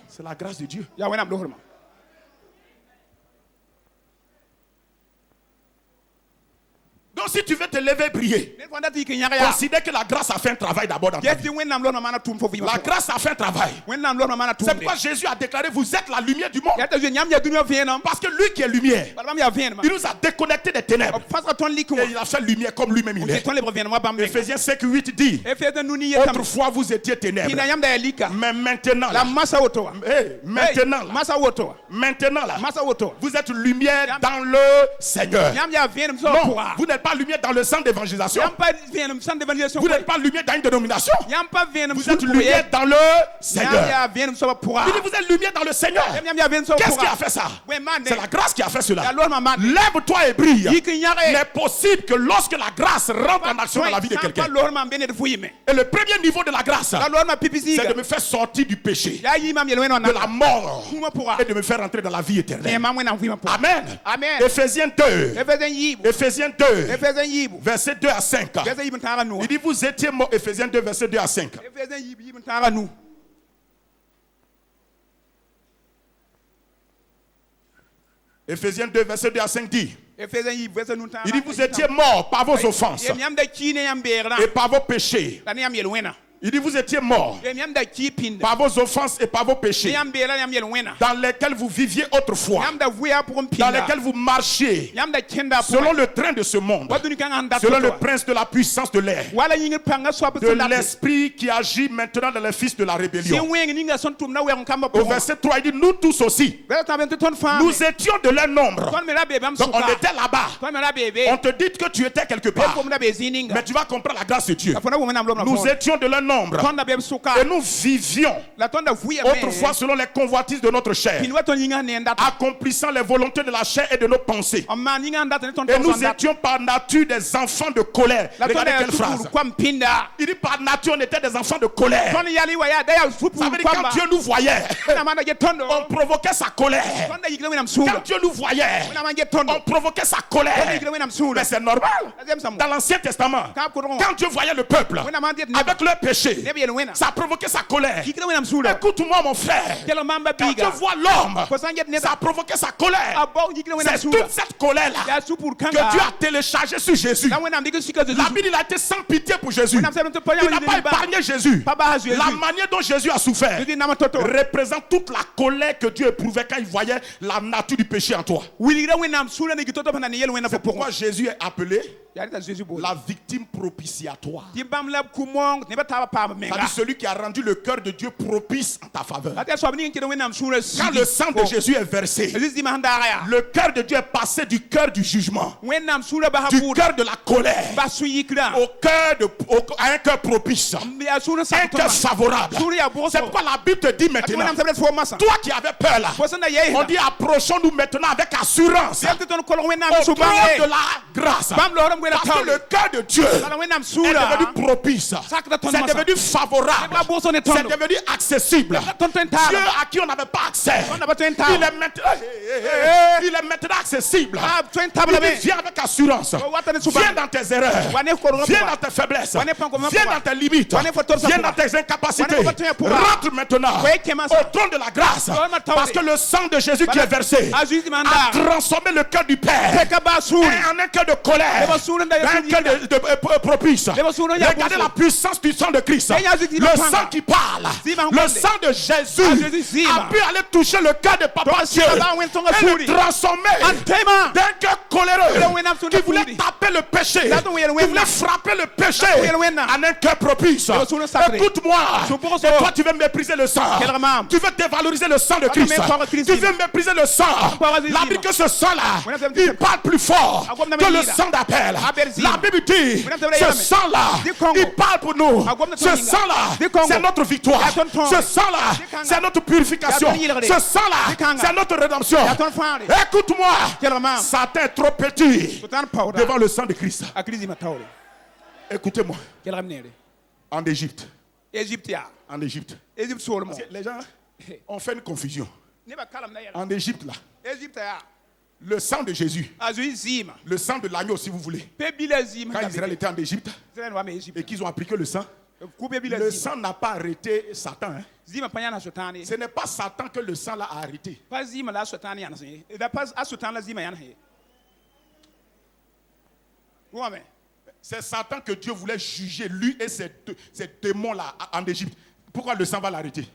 C'est la grâce de Dieu. Donc si tu veux te lever et briller, considère que la grâce a fait un travail d'abord dans ta vie. La grâce a fait un travail. C'est pourquoi Jésus a déclaré, vous êtes la lumière du monde. Parce que lui qui est lumière, il nous a déconnectés des ténèbres. Et il a fait lumière comme lui-même il est. Ephésiens 5:8 dit, autrefois vous étiez ténèbres, mais maintenant vous êtes lumière dans le Seigneur. Non, vous n'êtes pas lumière dans le centre d'évangélisation. Vous n'êtes pas lumière dans une dénomination. Vous êtes lumière dans le Seigneur. Il dit, vous êtes lumière dans le Seigneur. Qu'est-ce qui a fait ça? C'est la grâce qui a fait cela. Lève-toi et brille. Il n'est possible que lorsque la grâce rentre en action dans la vie de quelqu'un. Et le premier niveau de la grâce, c'est de me faire sortir du péché, de la mort, et de me faire entrer dans la vie éternelle. Amen. Ephésiens 2. Ephésiens 2. Verset 2 à 5. Il dit, vous étiez morts. Ephésiens 2, verset 2 à 5. Ephésiens 2, verset 2 à 5 dit, il dit, vous étiez morts par vos offenses et par vos péchés. Il dit, vous étiez morts par vos offenses et par vos péchés, dans lesquels vous viviez autrefois, dans lesquels vous marchiez selon le train de ce monde, selon le prince de la puissance de l'air, de l'esprit qui agit maintenant dans les fils de la rébellion. Au verset 3, il dit, nous tous aussi, nous étions de leur nombre. Donc on était là-bas. On te dit que tu étais quelque part, mais tu vas comprendre la grâce de Dieu. Nous étions de leur nombre. Et nous vivions autrefois selon les convoitises de notre chair, accomplissant les volontés de la chair et de nos pensées. Et nous étions par nature des enfants de colère. Regardez quelle phrase. Il dit par nature on était des enfants de colère. Ça veut dire quand Dieu nous voyait, on provoquait sa colère. Quand Dieu nous voyait, on provoquait sa colère. Mais c'est normal. Dans l'Ancien Testament, quand Dieu voyait le peuple avec leur péché, ça a provoqué sa colère. Écoute-moi mon frère, quand Dieu voit l'homme, ça a provoqué sa colère. C'est toute cette colère-là que Dieu a téléchargée sur Jésus. La Bible, il a été sans pitié pour Jésus. Il n'a pas épargné Jésus. La manière dont Jésus a souffert représente toute la colère que Dieu éprouvait quand il voyait la nature du péché en toi. C'est pourquoi Jésus est appelé la victime propitiatoire. C'est-à-dire celui qui a rendu le cœur de Dieu propice en ta faveur. Quand le sang de Jésus est versé, le cœur de Dieu est passé du cœur du jugement, du cœur de la colère, à un cœur propice, un cœur favorable. C'est pourquoi la Bible te dit maintenant, toi qui avais peur là, on dit approchons-nous maintenant avec assurance au trône de la grâce. Parce que le cœur de Dieu est devenu propice, c'est devenu favorable, c'est devenu accessible. Dieu à qui on n'avait pas accès, il est maintenant accessible. Il dit viens avec assurance, viens dans tes erreurs, viens dans tes faiblesses, viens dans tes limites, viens dans tes incapacités. Rentre maintenant au trône de la grâce, parce que le sang de Jésus qui est versé a transformé le cœur du Père en un cœur de colère, un cœur de propice. Regardez la puissance du sang de Christ. Le sang qui parle, le sang de Jésus a pu aller toucher le cœur de Papa Dieu et le transformer d'un cœur coléreux qui voulait taper le péché. Tu voulais frapper le péché en un cœur propice. Écoute-moi. Et toi, tu veux mépriser le sang. Tu veux dévaloriser le sang de Christ. Tu veux mépriser le sang. La Bible que ce sang-là, il parle plus fort que le sang d'Abel. La Bible dit, ce sang-là, il parle pour nous. Ce sang-là, c'est notre victoire. Ce sang-là, c'est notre purification. Ce sang-là, c'est notre rédemption. Écoute-moi, Satan est trop petit devant le sang de Christ. Écoutez-moi. En Égypte. En Égypte. Les gens ont fait une confusion. En Égypte, là, le sang de Jésus, le sang de l'agneau, si vous voulez, quand Israël était en Égypte et qu'ils ont appliqué le sang n'a pas arrêté Satan. Ce n'est pas Satan que le sang l'a arrêté. C'est Satan que Dieu voulait juger, lui et ces démons-là en Égypte. Pourquoi le sang va l'arrêter?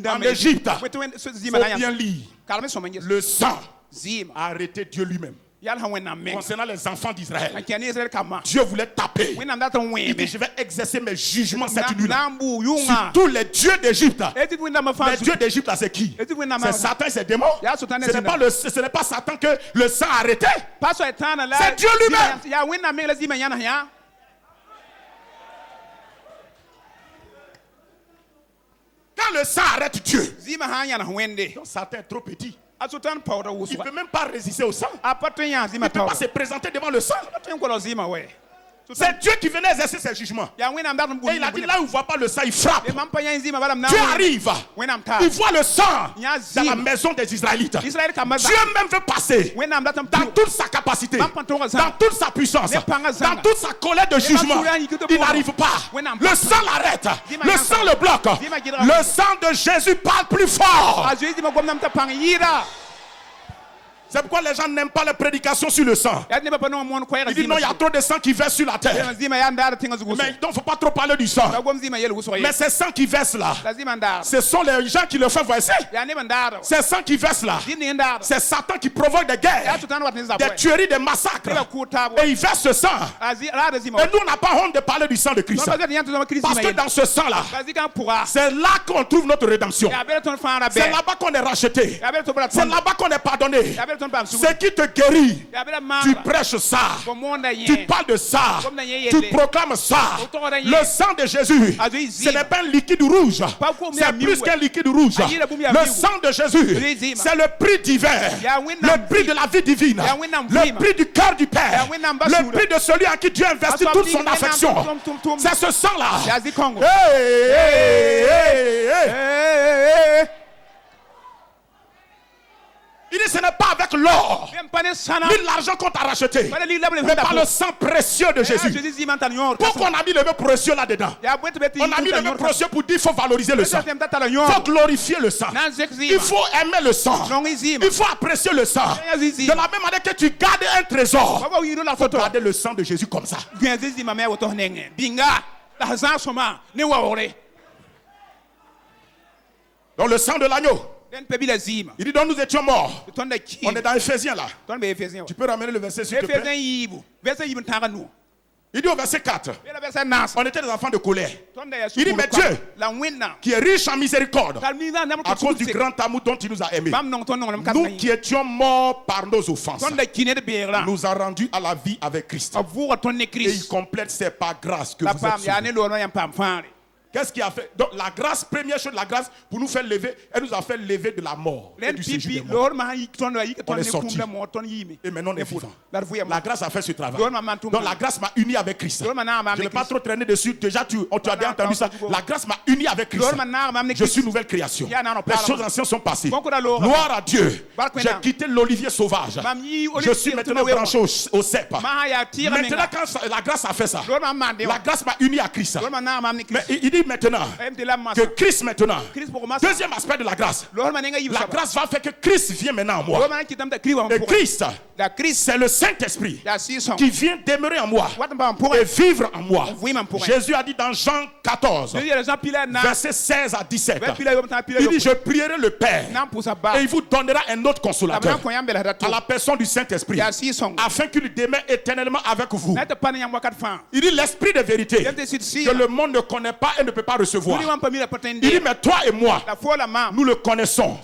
En Égypte, il faut bien lire. Le sang a arrêté Dieu lui-même. Concernant les enfants d'Israël, Dieu voulait taper. Il dit, je vais exercer mes jugements cette nuit sur tous les dieux d'Égypte. Les dieux d'Égypte, c'est qui? C'est Satan et ses démons. Ce n'est pas Satan que le sang a arrêté. C'est Dieu lui-même. Quand le sang arrête Dieu, donc Satan est trop petit. Il ne peut même pas résister au sang. Il ne peut pas se présenter devant le sang. C'est Dieu qui venait exercer ses jugements. Et il a dit, là où il ne voit pas le sang, il frappe. Dieu arrive. Il voit le sang dans la maison des Israélites. Dieu même veut passer dans toute sa capacité, dans toute sa puissance, dans toute sa colère de jugement. Il n'arrive pas. Le sang l'arrête. Le sang le bloque. Le sang de Jésus parle plus fort. C'est pourquoi les gens n'aiment pas les prédications sur le sang. Ils disent non, il y a trop de sang qui verse sur la terre. Mais donc il ne faut pas trop parler du sang. Mais ces sangs qui versent là, ce sont les gens qui le font verser. Ces sangs qui versent là, c'est Satan qui provoque des guerres, des tueries, des massacres. Et il verse ce sang. Et nous, on n'a pas honte de parler du sang de Christ. Parce que dans ce sang-là, c'est là qu'on trouve notre rédemption. C'est là-bas qu'on est racheté. C'est là-bas qu'on est pardonné. Ce qui te guérit, tu prêches ça, tu parles de ça, tu proclames ça. Le sang de Jésus, ce n'est pas un liquide rouge, c'est plus qu'un liquide rouge. Le sang de Jésus, c'est le prix divin, le prix de la vie divine, le prix du cœur du Père, le prix de celui à qui Dieu investit toute son affection. C'est ce sang-là. Il dit ce n'est pas avec l'or ni l'argent qu'on t'a racheté, mais par le sang précieux de Jésus. Pourquoi on a mis le mot précieux là-dedans? On a mis le mot précieux pour dire qu'il faut valoriser le sang. Il faut glorifier le sang. Il faut aimer le sang. Il faut apprécier le sang. De la même manière que tu gardes un trésor, il faut garder le sang de Jésus comme ça. Donc le sang de l'agneau. Il dit donc nous étions morts. On est dans Éphésiens là. Tu peux ramener le verset s'il te plaît. Il dit au verset 4, on était des enfants de colère. Il dit mais Dieu, qui est riche en miséricorde, à cause du grand amour dont il nous a aimés, nous qui étions morts par nos offenses, nous a rendus à la vie avec Christ. Et il complète c'est par grâce que vous êtes sauvés. Qu'est-ce qu'il a fait? Donc la grâce, première chose, la grâce pour nous faire lever, elle nous a fait lever de la mort. Et du séjour des morts. On est sorti. Et maintenant on est vivant. La grâce a fait ce travail. Donc la grâce m'a uni avec Christ. Je ne vais pas trop traîner dessus. Déjà tu as bien entendu ça. La grâce m'a uni avec Christ. Je suis une nouvelle création. Les choses anciennes sont passées. Gloire à Dieu. J'ai quitté l'olivier sauvage. Je suis maintenant branché au cep. Maintenant quand la grâce a fait ça, la grâce m'a uni à Christ. Mais il dit dit maintenant que Christ maintenant, deuxième aspect de la grâce. La grâce va faire que Christ vient maintenant en moi. Et Christ, c'est le Saint-Esprit qui vient demeurer en moi et vivre en moi. Jésus a dit dans Jean 14, versets 16 à 17, il dit, je prierai le Père et il vous donnera un autre consolateur à la personne du Saint-Esprit, afin qu'il demeure éternellement avec vous. Il dit l'Esprit de vérité que le monde ne connaît pas et ne peut pas recevoir. Il dit, mais toi et moi, nous le connaissons,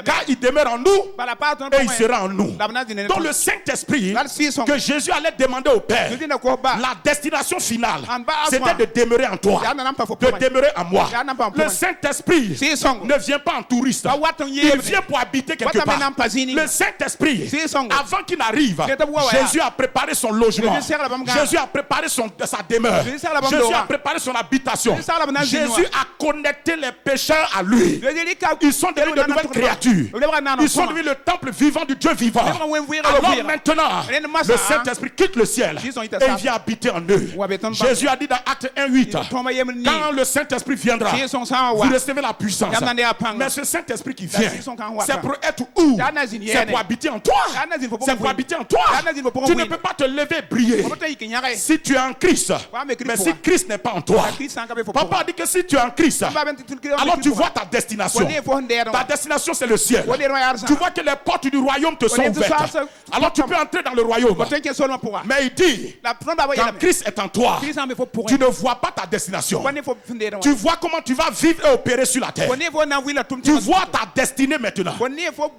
car il demeure en nous et il sera en nous. Donc le Saint-Esprit que Jésus allait demander au Père, la destination finale, c'était de demeurer en toi, de demeurer en moi. Le Saint-Esprit ne vient pas en touriste, il vient pour habiter quelque part. Le Saint-Esprit, avant qu'il n'arrive, Jésus a préparé son logement, Jésus a préparé sa demeure, Jésus a préparé son habitation, Jésus a connecté les pécheurs à lui. Ils sont devenus de nouvelles créatures, ils sont devenus le temple vivant du Dieu vivant. Alors maintenant, le Saint-Esprit quitte le ciel et il vient habiter en eux. Jésus a dit dans Acte 1:8, quand le Saint-Esprit viendra, vous recevez la puissance. Mais ce Saint-Esprit qui vient, c'est pour être où? C'est pour habiter en toi. C'est pour habiter en toi. Tu ne peux pas te lever et briller si tu es en Christ. Mais si Christ n'est pas en toi, Papa dit que si tu es en Christ, alors tu vois ta destination. Ta destination, c'est le ciel. Tu vois que les portes du royaume te sont ouvertes. Alors tu peux entrer dans le royaume. Mais il dit, quand Christ est en toi, tu ne vois pas ta destination. Tu vois comment tu vas vivre et opérer sur la terre. Tu vois ta destinée maintenant.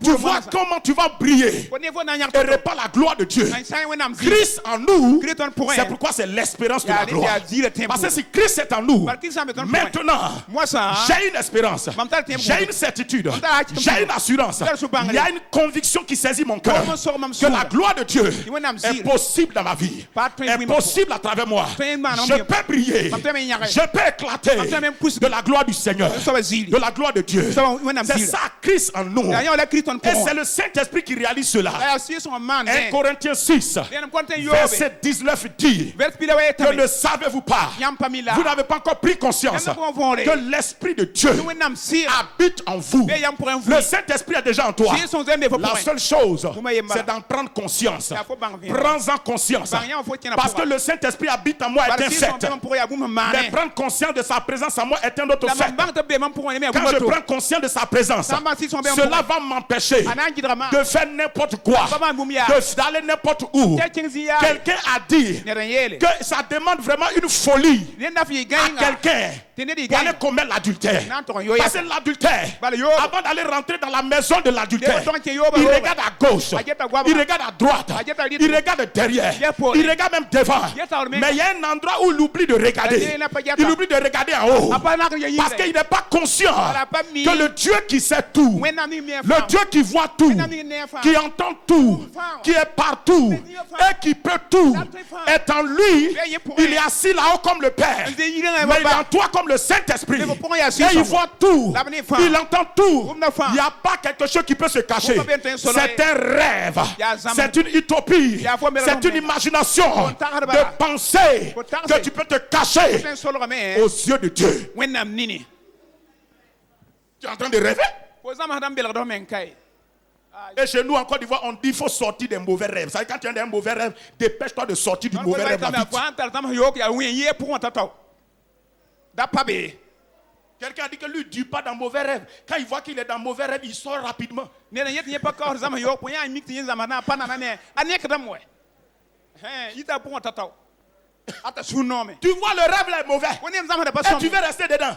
Tu vois comment tu vas briller et répandre la gloire de Dieu. Christ en nous, c'est pourquoi c'est l'espérance de la gloire. Parce que si Christ est en nous, maintenant, j'ai une espérance, j'ai une certitude, j'ai une assurance. Il y a une conviction qui saisit mon cœur que la gloire de Dieu est possible dans ma vie, est possible à travers moi. Je peux briller, je peux éclater de la gloire du Seigneur, de la gloire de Dieu. C'est ça, Christ en nous. Et c'est le Saint-Esprit qui réalise cela. 1 Corinthiens 6, verset 19 dit, que ne savez-vous pas, vous n'avez pas encore pris conscience que l'Esprit de Dieu habite en vous. Le Saint-Esprit est déjà en toi. La seule chose, c'est d'en prendre conscience. Prends-en conscience. Parce que le Saint-Esprit habite en moi est un fait. Mais prendre conscience de sa présence en moi est un autre fait. Quand je prends conscience de sa présence, cela va m'empêcher de faire n'importe quoi, d'aller n'importe où. Quelqu'un a dit que ça demande vraiment une folie à quelqu'un pour aller commettre l'adultère. Parce que l'adultère, avant d'aller rentrer dans la maison de l'adultère, il regarde à gauche, il regarde à droite, il regarde derrière, il regarde même devant. Mais il y a un endroit où il oublie de regarder. Il oublie de regarder en haut. Parce qu'il n'est pas conscient que le Dieu qui sait tout, le Dieu qui voit tout, qui entend tout, qui est partout et qui peut tout, est en lui. Il est assis là-haut comme le Père. Mais il est en toi comme le Saint-Esprit. Et il voit tout. Il entend tout. Il n'y a pas quelque chose qui peut se cacher. C'est un rêve. C'est une utopie. C'est une imagination de penser que tu peux te cacher aux yeux de Dieu. Tu es en train de rêver? Et chez nous, en Côte d'Ivoire, on dit qu'il faut sortir des mauvais rêves. Ça veut dire quand tu as un mauvais rêve, dépêche-toi de sortir du mauvais rêve. Quelqu'un a dit que lui ne dure pas dans mauvais rêve. Quand il voit qu'il est dans mauvais rêve, il sort rapidement. Tu vois, le rêve là est mauvais. Et tu veux rester dedans.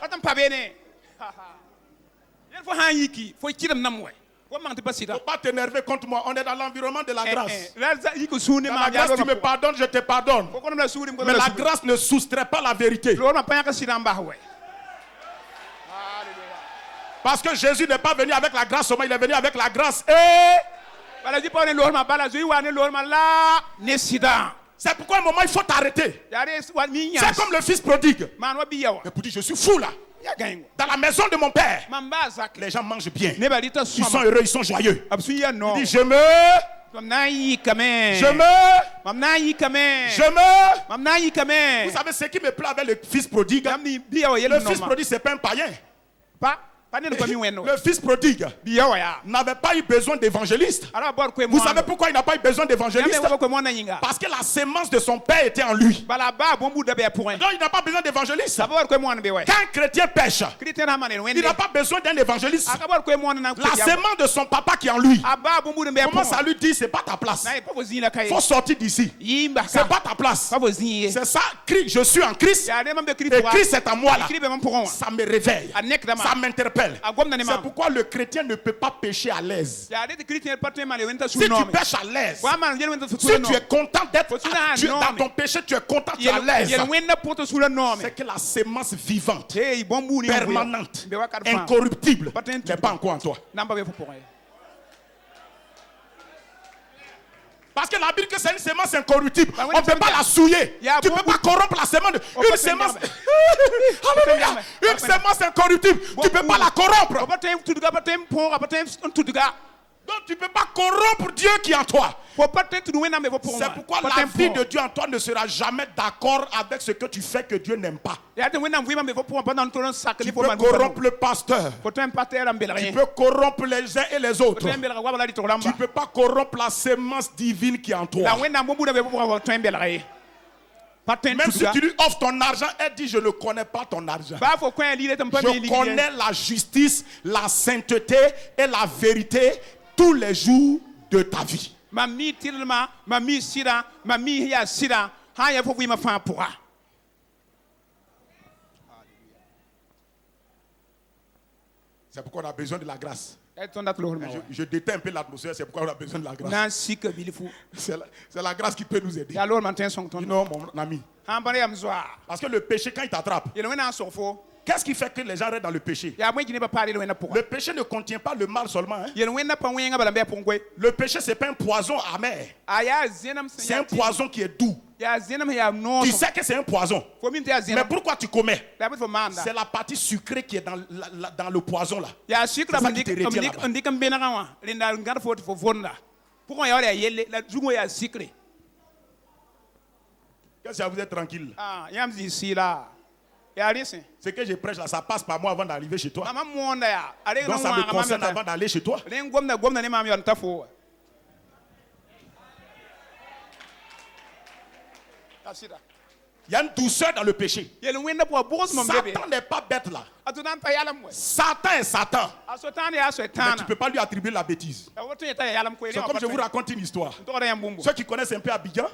Il ne faut pas t'énerver contre moi. On est dans l'environnement de la grâce. Dans la grâce, tu me pardonnes, je te pardonne. Mais la grâce ne soustrait pas la vérité. Parce que Jésus n'est pas venu avec la grâce seulement, il est venu avec la grâce et... C'est pourquoi à un moment il faut t'arrêter. C'est comme le fils prodigue. Mais pour dire, je suis fou là. Dans la maison de mon père, les gens mangent bien. Ils sont heureux, ils sont joyeux. Il dit, je me Je meurs. Je meurs. Vous savez ce qui me plaît avec le fils prodigue? Le fils prodigue, c'est pas un païen. Le fils prodigue n'avait pas eu besoin d'évangéliste. Vous savez pourquoi il n'a pas eu besoin d'évangéliste? Parce que la sémence de son père était en lui. Donc il n'a pas besoin d'évangéliste. Quand un chrétien pêche, il n'a pas besoin d'un évangéliste. La sémence de son papa qui est en lui. Comment ça lui dit c'est pas ta place? Il faut sortir d'ici. C'est pas ta place. C'est ça, je suis en Christ. Et Christ est en moi là. Ça me réveille. Ça m'interpelle. C'est pourquoi le chrétien ne peut pas pécher à l'aise. Si tu pêches à l'aise, si tu es content d'être dans ton péché, tu es content, tu es à l'aise. C'est que la sémence vivante, permanente, incorruptible n'est pas encore en toi. Parce que la Bible que c'est une sémence incorruptible. On ne peut pas la souiller. Tu ne peux pas corrompre la sémence. Une sémence. Une sémence incorruptible. Tu ne peux pas la corrompre. Donc tu ne peux pas corrompre Dieu qui est en toi. C'est pourquoi la vie de Dieu en toi ne sera jamais d'accord avec ce que tu fais que Dieu n'aime pas. Tu peux corrompre le pasteur. Tu peux corrompre les uns et les autres. Tu ne peux pas corrompre la sémence divine qui est en toi. Même si tu lui offres ton argent, elle dit je ne connais pas ton argent. Je connais la justice, la sainteté et la vérité tous les jours de ta vie. C'est pourquoi on a besoin de la grâce. Je déteins un peu l'atmosphère, c'est pourquoi on a besoin de la grâce. C'est la grâce qui peut nous aider. Non, mon ami. Parce que le péché, quand il t'attrape, qu'est-ce qui fait que les gens restent dans le péché? Le péché ne contient pas le mal seulement. Hein? Le péché, ce n'est pas un poison amer. C'est un poison qui est doux. Tu sais que c'est un poison. Mais pourquoi tu commets? C'est la partie sucrée qui est dans le poison là. C'est ça qui te retient là-bas. Qu'est-ce que vous êtes tranquille? Ce que je prêche là, ça passe par moi avant d'arriver chez toi. Donc ça me concerne avant d'aller chez toi. Il y a une douceur dans le péché. Satan n'est pas bête là. Satan est Satan. Mais tu ne peux pas lui attribuer la bêtise. C'est comme je vous raconte une histoire. Ceux qui connaissent un peu Abidjan,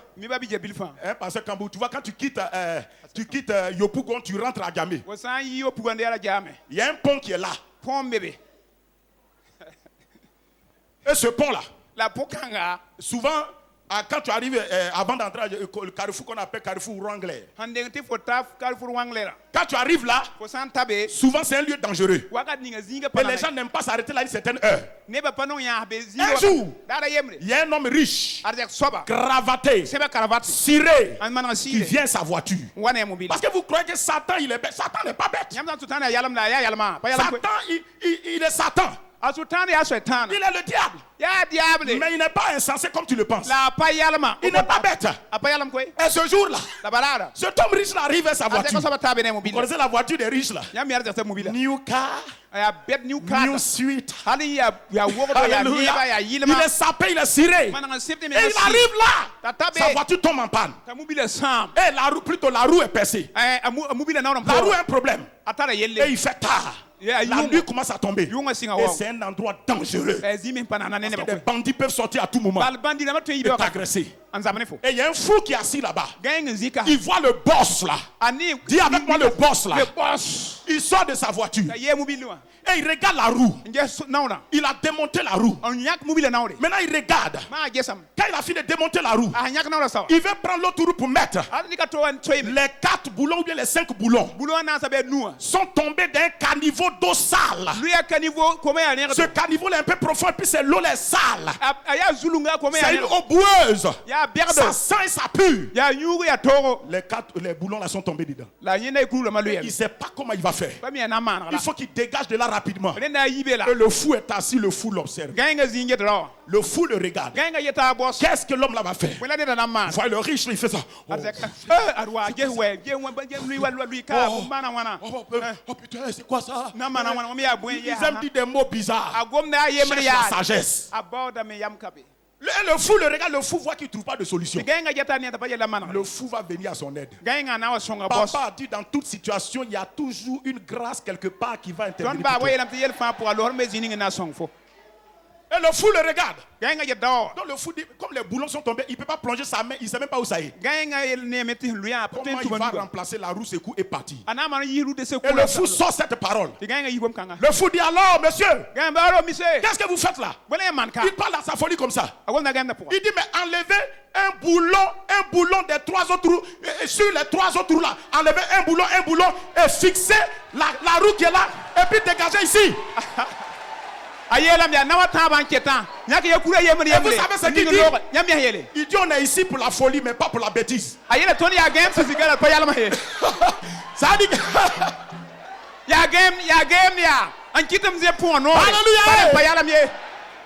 parce que quand tu vois, quand tu quittes Yopougon, tu rentres à Gamé. Il y a un pont qui est là. Et ce pont là, souvent, quand tu arrives avant d'entrer le carrefour qu'on appelle carrefour Wrangler. Quand tu arrives là, souvent c'est un lieu dangereux. Et les gens n'aiment pas s'arrêter là à une certaine heure. Un jour, il y a un homme riche, cravaté, ciré, qui vient à sa voiture. Parce que vous croyez que Satan, il est bête. Satan n'est pas bête. Satan, il est Satan. Il est le diable. Mais il n'est pas insensé comme tu le penses. Il n'est pas bête. Et ce jour-là, cet homme riche là arrive à sa voiture. Vous connaissez la voiture des riches là? New car, new suite. Alléluia. Il est sapé, il est ciré. Et il arrive là. Sa voiture tombe en panne. Et la roue, plutôt la roue est percée. La roue a un problème. Et il fait tard. La nuit commence à tomber. Et c'est un endroit dangereux. Parce que des bandits peuvent sortir à tout moment et t'agresser. Et il y a un fou qui est assis là-bas. Il voit le boss là. Dis avec moi le boss là. Il sort de sa voiture. Et il regarde la roue. Il a démonté la roue. Maintenant il regarde. Quand il a fini de démonter la roue, il veut prendre l'autre roue pour mettre. Les 4 boulons ou bien les 5 boulons sont tombés d'un caniveau d'eau sale. Ce caniveau là est un peu profond et puis c'est l'eau est sale. C'est une eau boueuse. Ça sent et ça pue. Les boulons là sont tombés dedans. Il ne sait pas comment il va faire. Il faut qu'il dégage de là rapidement. Et le fou est assis, le fou l'observe. Le fou le regarde. Qu'est-ce que l'homme là va faire? Voilà, le riche, il fait ça. Oh putain, c'est quoi ça? Ils aiment dire des mots bizarres. Cherche la sagesse. Le fou le regarde, le fou voit qu'il ne trouve pas de solution. Le fou va venir à son aide. Papa a dit dans toute situation, il y a toujours une grâce quelque part qui va intervenir. Et le fou le regarde. Donc le fou dit, comme les boulons sont tombés, il ne peut pas plonger sa main, il ne sait même pas où ça est. Comment il va remplacer la roue, ses coups et partir. Et le fou sort cette parole. Le fou dit, alors monsieur, qu'est-ce que vous faites là? Il parle à sa folie comme ça. Il dit, mais enlevez un boulon des 3 autres roues, sur les 3 autres roues là, enlevez un boulon et fixez la roue qui est là, et puis dégagez ici. Et vous savez ce qu'il dit? Il dit on est ici pour la folie mais pas pour la bêtise. Ça dit que Alléluia.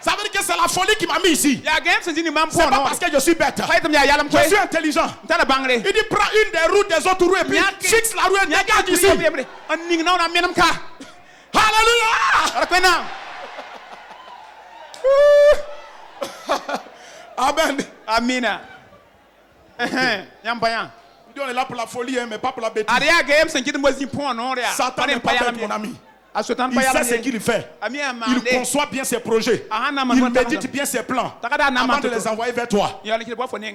Ça veut dire que c'est la folie qui m'a mis ici. C'est pas parce que je suis bête. Je suis intelligent. Il dit prends une des roues des autres roues et puis fixe la roue et dégage ici. Alléluia. Amen. Amina. On est là pour la folie, mais pas pour la bêtise. Satan n'est pas fait mon ami. Il sait ce qu'il fait. Il conçoit bien ses projets. Il médite bien ses plans avant de les envoyer vers toi.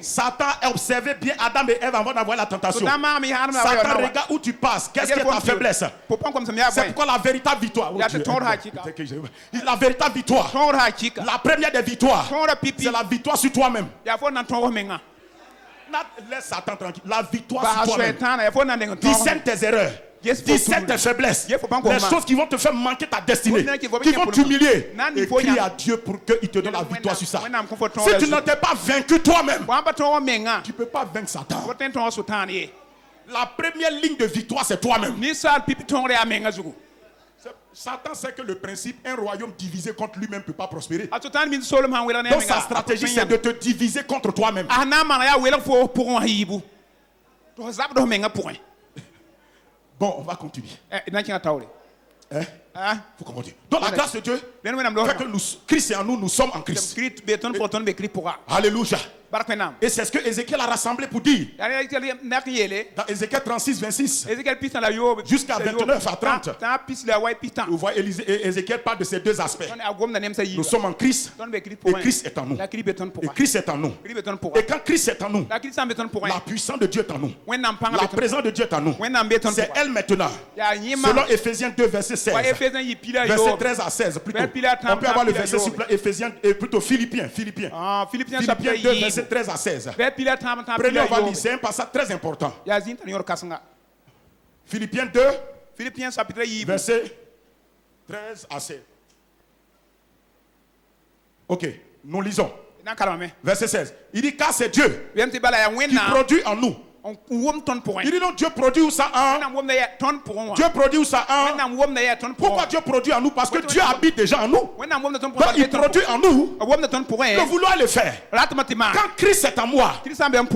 Satan a observé bien Adam et Ève avant d'envoyer la tentation. Satan regarde où tu passes. Qu'est-ce qui est ta faiblesse? C'est pourquoi la véritable victoire. La véritable victoire. La première des victoires. C'est la victoire sur toi-même. Laisse Satan tranquille. La victoire sur toi-même. Discerne tes erreurs. Discerne tes faiblesses. Les choses qui vont te faire manquer ta destinée, qui vont t'humilier. Et crie à Dieu pour qu'il te donne la victoire sur ça. Si tu n'es pas vaincu toi-même, tu ne peux pas vaincre Satan. La première ligne de victoire, c'est toi-même. Satan sait que le principe, un royaume divisé contre lui-même ne peut pas prospérer. Donc sa stratégie, c'est de te diviser contre toi-même. Bon, on va continuer. Faut commenter. Donc la grâce de Dieu fait que Christ est en nous, nous sommes en Christ. Alléluia. Et c'est ce que Ézéchiel a rassemblé pour dire. Dans Ézéchiel 36, 26. Jusqu'à 29 à 30. Vous voyez, Ézéchiel parle de ces deux aspects. Nous sommes en Christ et Christ est en nous. Et Christ est en nous. Et quand Christ est en nous, la puissance de Dieu est en nous. La présence de Dieu est en nous. C'est elle maintenant. Selon Éphésiens 2, verset 16. Verset 13 à 16 plutôt. On peut avoir le verset s'il vous plaît, Éphésiens, plutôt Philippiens 2, verset 13 à 16. Prenez, on va lire, c'est un passage très important. Philippiens 2, verset 13 à 16. Ok, nous lisons. Verset 16. Il dit car c'est Dieu qui produit en nous. Il dit non, Dieu produit ça en Dieu produit ça en. Pourquoi Dieu produit en nous? Parce que Dieu habite déjà en nous. Donc il produit en nous de vouloir le faire. Quand Christ est en moi,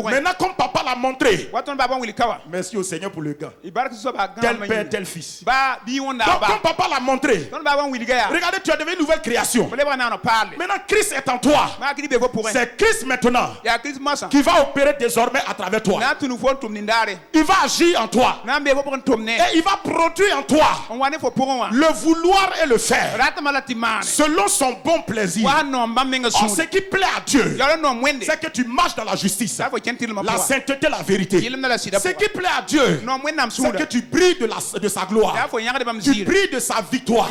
maintenant comme papa l'a montré, merci au Seigneur pour le gars. Tel père, tel fils. Donc comme papa l'a montré, regardez, tu as devenu une nouvelle création. Maintenant Christ est en toi. C'est Christ maintenant qui va opérer désormais à travers toi. Il va agir en toi. Et il va produire en toi le vouloir et le faire selon son bon plaisir. Or, ce qui plaît à Dieu, c'est que tu marches dans la justice, la sainteté, la vérité. Ce qui plaît à Dieu, c'est que tu brilles de sa gloire, tu brilles de sa victoire,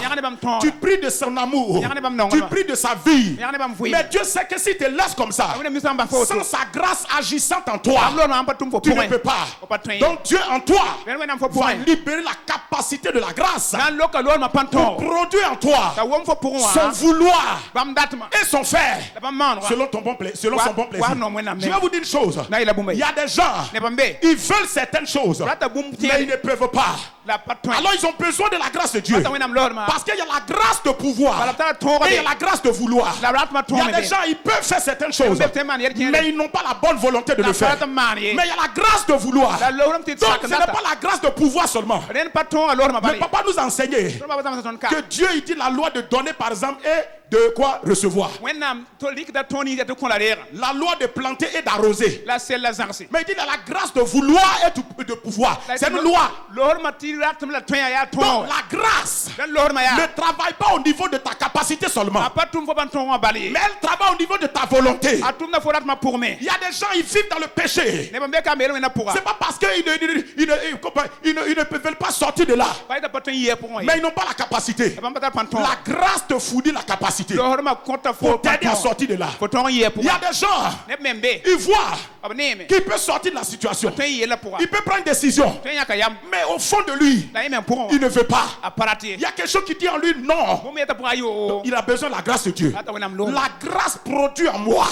tu brilles de son amour, tu brilles de sa vie. Mais Dieu sait que si tu te laisses comme ça, sans sa grâce agissante en toi, tu tu ne peux pas. Donc Dieu en toi va libérer la capacité de la grâce pour produire en toi son vouloir et son faire selon son bon plaisir. Je vais vous dire une chose. Il y a des gens, ils veulent certaines choses, mais ils ne peuvent pas. Alors ils ont besoin de la grâce de Dieu. Parce qu'il y a la grâce de pouvoir et il y a la grâce de vouloir. Il y a des gens, ils peuvent faire certaines choses, mais ils n'ont pas la bonne volonté de le faire. Mais il y a la grâce de vouloir. Donc ce n'est pas la grâce de pouvoir seulement. Le papa nous a enseigné que Dieu, il dit la loi de donner par exemple et de quoi recevoir. La loi de planter et d'arroser. Mais il dit la grâce de vouloir et de pouvoir. C'est une loi. Donc la grâce ne travaille pas au niveau de ta capacité seulement, mais elle travaille au niveau de ta volonté. Il y a des gens, ils vivent dans le péché. C'est pas parce qu'ils ne veulent pas sortir de là, mais ils n'ont pas la capacité. La grâce te fournit la capacité pour t'aider à sortir de là. Il y a des gens, ils voient qu'il peut sortir de la situation. Il peut prendre une décision, mais au fond de lui, il ne veut pas. Il y a quelque chose qui dit en lui non. Il a besoin de la grâce de Dieu. La grâce produit en moi.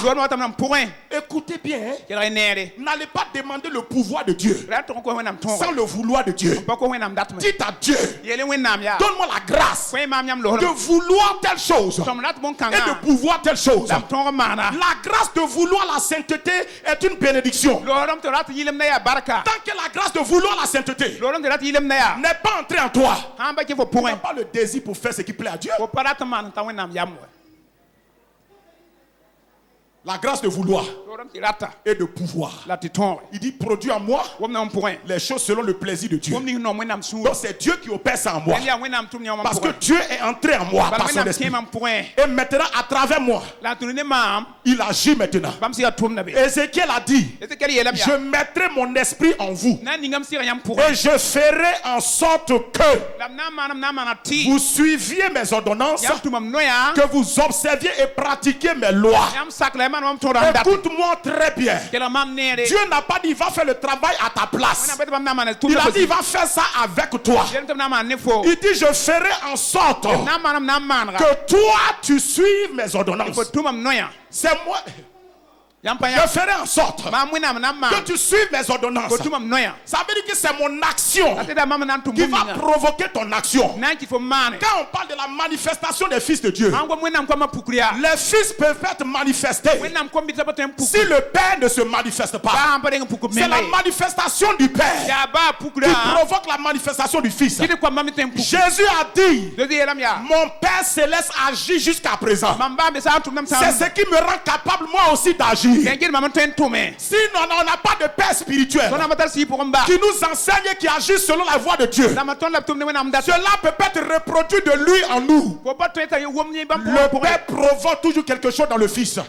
Écoutez bien, n'allez pas demander le pouvoir de Dieu sans le vouloir de Dieu. Dites à Dieu, donne-moi la grâce de vouloir telle chose et de pouvoir telle chose. La grâce de vouloir la sainteté est une bénédiction. Tant que la grâce de vouloir la sainteté n'est pas entrée en toi, tu n'as pas le désir pour faire ce qui plaît à Dieu. La grâce de vouloir et de pouvoir. Il dit produit en moi les choses selon le plaisir de Dieu. Donc c'est Dieu qui opère ça en moi. Parce que Dieu est entré en moi par son esprit. Et maintenant à travers moi, il agit maintenant. Ézéchiel a dit, je mettrai mon esprit en vous et je ferai en sorte que vous suiviez mes ordonnances, que vous observiez et pratiquiez mes lois. Écoute-moi très bien. Dieu n'a pas dit il va faire le travail à ta place. Il a dit il va faire ça avec toi. Il dit je ferai en sorte que toi tu suives mes ordonnances. C'est moi. Je ferai en sorte que tu suives mes ordonnances. Ça veut dire que c'est mon action qui va provoquer ton action. Quand on parle de la manifestation des fils de Dieu, les fils peuvent être manifestés si le Père ne se manifeste pas. C'est la manifestation du Père qui provoque la manifestation du Fils. Jésus a dit, mon Père céleste agit jusqu'à présent. C'est ce qui me rend capable moi aussi d'agir. Si on n'a pas de Père spirituel qui nous enseigne, qui agit selon la voie de Dieu, cela peut être reproduit de lui en nous. Le Père provoque toujours quelque chose dans le Fils. La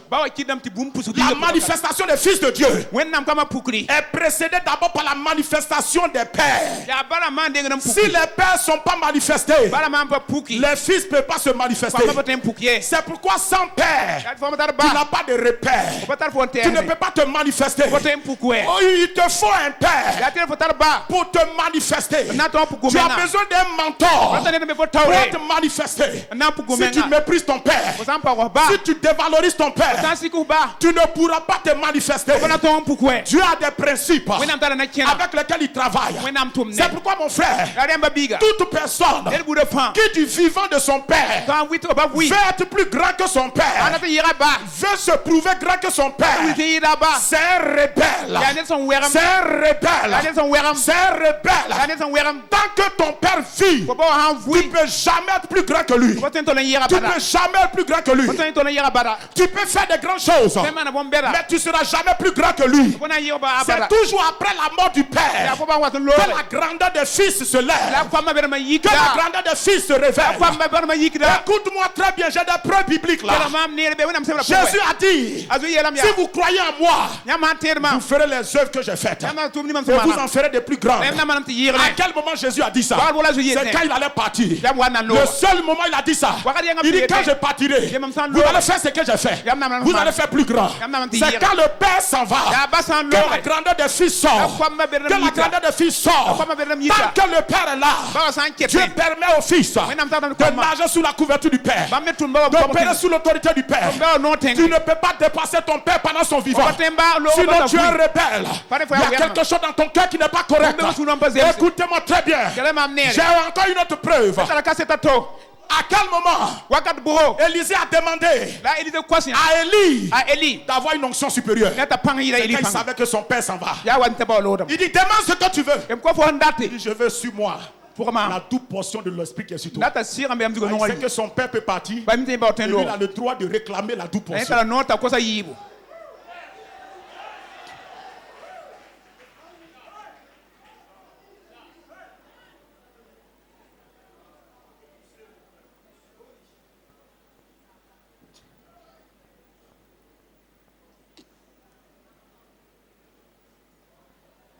manifestation des fils de Dieu est précédée d'abord par la manifestation des pères. Si les pères ne sont pas manifestés, les fils ne peuvent pas se manifester. C'est pourquoi sans père, tu n'as pas de repère. Tu ne peux pas te manifester. Il te faut un père pour te manifester. Tu as besoin d'un mentor pour te manifester. Si tu méprises ton père, si tu dévalorises ton père, tu ne pourras pas te manifester. Dieu a des principes avec lesquels il travaille. C'est pourquoi mon frère, toute personne qui du vivant de son père veut être plus grand que son père, veut se prouver grand que son père, c'est un rebelle. C'est un rebelle. C'est un rebelle. Tant que ton père vit, tu ne peux jamais être plus grand que lui. Tu ne peux jamais être plus grand que lui. Tu peux faire de grandes choses, mais tu ne seras jamais plus grand que lui. C'est toujours après la mort du père que la grandeur des fils se lève, que la grandeur des fils se révèle. Écoute-moi très bien, j'ai des preuves bibliques là. Jésus a dit, si vous croyez en moi, vous ferez les œuvres que j'ai faites. Et vous en ferez des plus grandes. À quel moment Jésus a dit ça? C'est quand il allait partir. Le seul moment il a dit ça. Il dit quand je partirai, vous allez faire ce que j'ai fait. Vous allez faire plus grand. C'est quand le Père s'en va que la grandeur des fils sort. Que la grandeur des fils sort. Tant que le Père est là, Dieu permet au Fils de nager sous la couverture du Père, d'opérer sous l'autorité du Père. Tu ne peux pas dépasser ton Père pendant son vivant. Sinon tu es un rebelle. Il y a quelque chose dans ton cœur qui n'est pas correct. Écoutez-moi très bien. J'ai encore une autre preuve. À quel moment Élisée a demandé à Élie d'avoir une onction supérieure? C'est quand il savait que son père s'en va. Il dit demande ce que tu veux. Il dit je veux sur moi la double portion de l'esprit qui est sur toi. Il sait que son père peut partir et lui il a le droit de réclamer la double portion.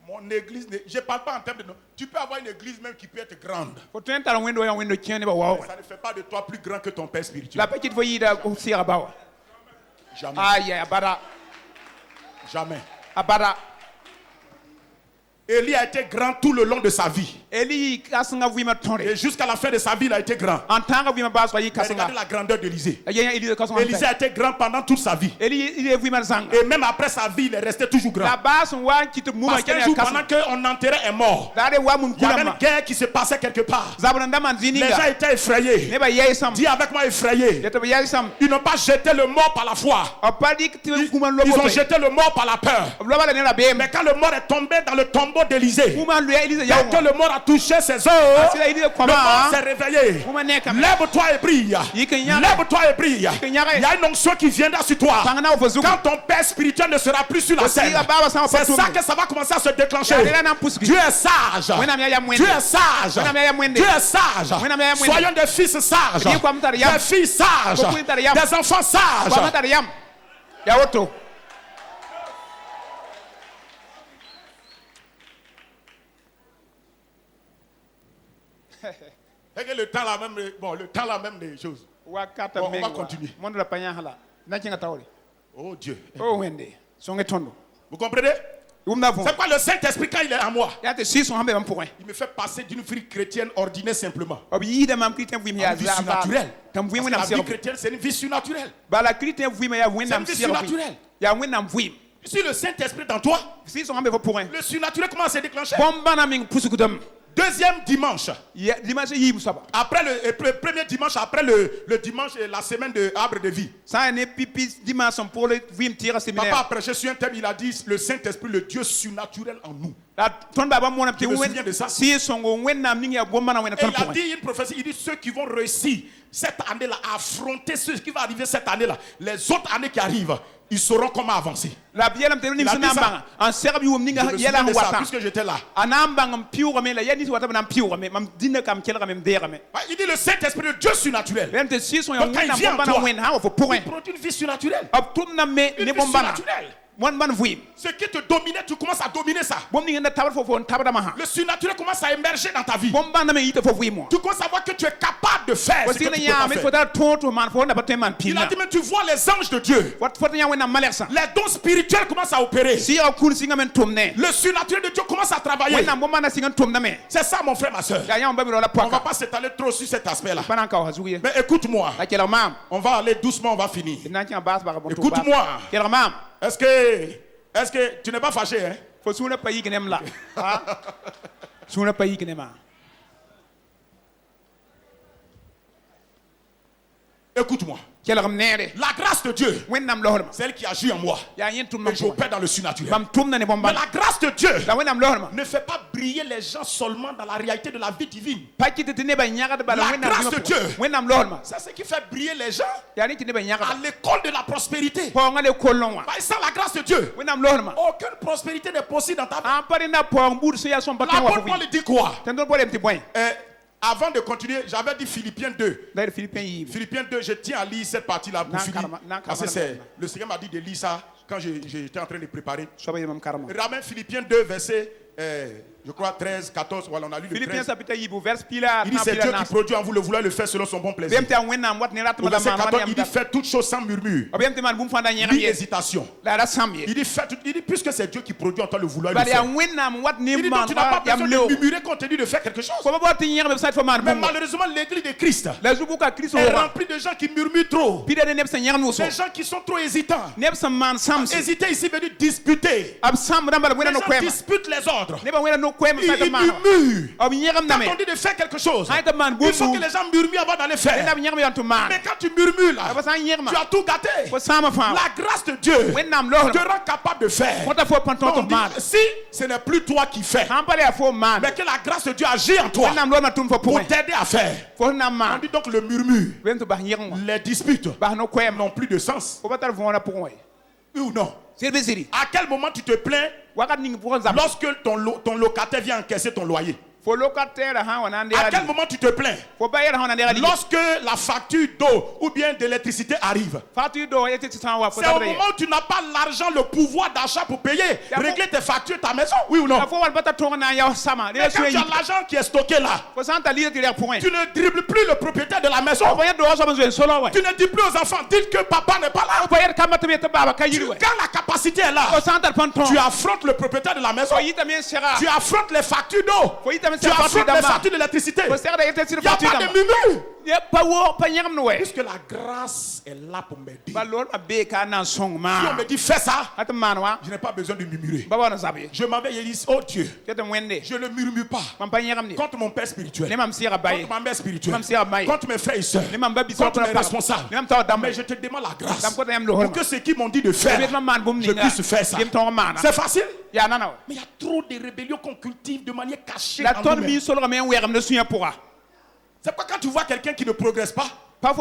Mon église, je ne parle pas en termes de nom. Tu peux avoir une église même qui peut être grande. Ça ne fait pas de toi plus grand que ton père spirituel. Jamais. Jamais. Élie a été grand tout le long de sa vie. Et jusqu'à la fin de sa vie, il a été grand. Regardez la grandeur d'Élisée. Élisée a été grand pendant toute sa vie. Et même après sa vie, il est resté toujours grand. Parce qu'un jour, pendant qu'on enterrait un mort, il y avait une guerre qui se passait quelque part. Les gens étaient effrayés. Dis avec moi effrayés. Ils n'ont pas jeté le mort par la foi. Ils ont jeté le mort par la peur. Mais quand le mort est tombé dans le tombeau d'Élisée, que le mort a touché ses os, le mort s'est réveillé. Lève-toi et brille. Lève-toi et brille. Il y a une onction qui viendra sur toi. Quand ton père spirituel ne sera plus sur la scène, c'est ça que ça va commencer à se déclencher. Dieu est sage. Dieu est sage. Dieu est sage. Soyons des fils sages, des filles sages, des enfants sages. Et que le temps là même, le temps là même des choses. Bon, on va continuer. Oh Dieu. Vous comprenez? C'est quoi le Saint-Esprit quand il est en moi? Il me fait passer d'une vie chrétienne ordinaire simplement à une vie surnaturelle. La vie chrétienne, c'est une vie surnaturelle. C'est une vie surnaturelle. Si le Saint-Esprit est en toi, le surnaturel commence à se déclencher. Deuxième dimanche, après le premier dimanche, après le dimanche et la semaine de arbre de vie, Papa a prêché sur un thème, il a dit le Saint-Esprit, le Dieu surnaturel en nous. Tu me souviens de ça? Et il a dit une prophétie, il dit ceux qui vont réussir cette année-là à affronter ce qui va arriver cette année-là, les autres années qui arrivent, ils sauront comment avancer. Il a dit ça. Je me souviens de ça, puisque j'étais là. Il dit le Saint-Esprit, le Dieu surnaturel. Donc quand il vient en toi, il produit une vie surnaturelle. Une vie surnaturelle. Ce qui te dominait, tu commences à dominer ça. Le surnaturel commence à émerger dans ta vie. Tu commences à voir que tu es capable de faire ce que tu peux pas faire. Il a dit, mais tu vois les anges de Dieu. Les dons spirituels commencent à opérer. Le surnaturel de Dieu commence à travailler. C'est ça mon frère, ma soeur. On ne va pas s'étaler trop sur cet aspect-là. Mais écoute-moi. On va aller doucement, on va finir. Écoute-moi. Est-ce que tu n'es pas fâché, hein? Écoute-moi. La grâce de Dieu, celle qui agit en moi, et j'opère dans le surnaturel. Mais la grâce de Dieu ne fait pas briller les gens seulement dans la réalité de la vie divine. La grâce de Dieu, c'est ce qui fait briller les gens à l'école de la prospérité. Sans la grâce de Dieu, aucune prospérité n'est possible dans ta vie. L'apôtre Paul dit quoi? Avant de continuer, j'avais dit Philippiens 2. Philippiens 2, je tiens à lire cette partie-là pour finir. Parce que le Seigneur m'a dit de lire ça quand j'étais en train de préparer. Ramène Philippiens 2, verset, je crois 13, 14. Voilà, on a lu le 13. Il dit c'est Dieu qui produit en vous le vouloir le faire selon son bon plaisir. Au verset 14, il dit faites toutes choses sans murmure, ni hésitation. Il dit puisque c'est Dieu qui produit en toi le vouloir le faire. Il dit donc tu n'as pas besoin de murmurer quand on te dit de faire quelque chose. Mais malheureusement l'église de Christ est remplie de gens qui murmurent trop. Des gens qui sont trop hésitants. Hésiter ici veut dire disputer. Les gens disputent les ordres. Ils murmurent. Quand on dit de faire quelque chose, il faut que les gens murmurent avant d'aller faire. Mais quand tu murmures là, tu as tout gâté. La grâce de Dieu te rend capable de faire. Donc, si ce n'est plus toi qui fais, mais que la grâce de Dieu agit en toi pour t'aider à faire. On dit donc le murmure, les disputes n'ont plus de sens. Oui ou non? À quel moment tu te plains lorsque ton locataire vient encaisser ton loyer? À quel moment tu te plains lorsque la facture d'eau ou bien d'électricité arrive? C'est au moment où tu n'as pas l'argent, le pouvoir d'achat pour payer, régler tes factures, ta maison, oui ou non? Mais quand tu as l'argent qui est stocké là, tu ne dribbles plus le propriétaire de la maison. Tu ne dis plus aux enfants, dites que papa n'est pas là. Quand la capacité est là, tu affrontes le propriétaire de la maison. Tu affrontes les factures d'eau. Tu affrontes les factures d'électricité. Il n'y a pas de murmure. Puisque la grâce est là pour m'aider. Si on me dit fais ça, je n'ai pas besoin de murmurer. Je m'en vais et dis oh Dieu, je ne murmure pas contre mon père spirituel, contre ma mère spirituelle, contre mes frères et sœurs, contre mes responsables. Mais je te demande la grâce pour que ceux qui m'ont dit de faire, je puisse faire ça. C'est facile. Mais il y a trop de rébellions qu'on cultive de manière cachée en nous-mêmes. C'est pourquoi quand tu vois quelqu'un qui ne progresse pas, quand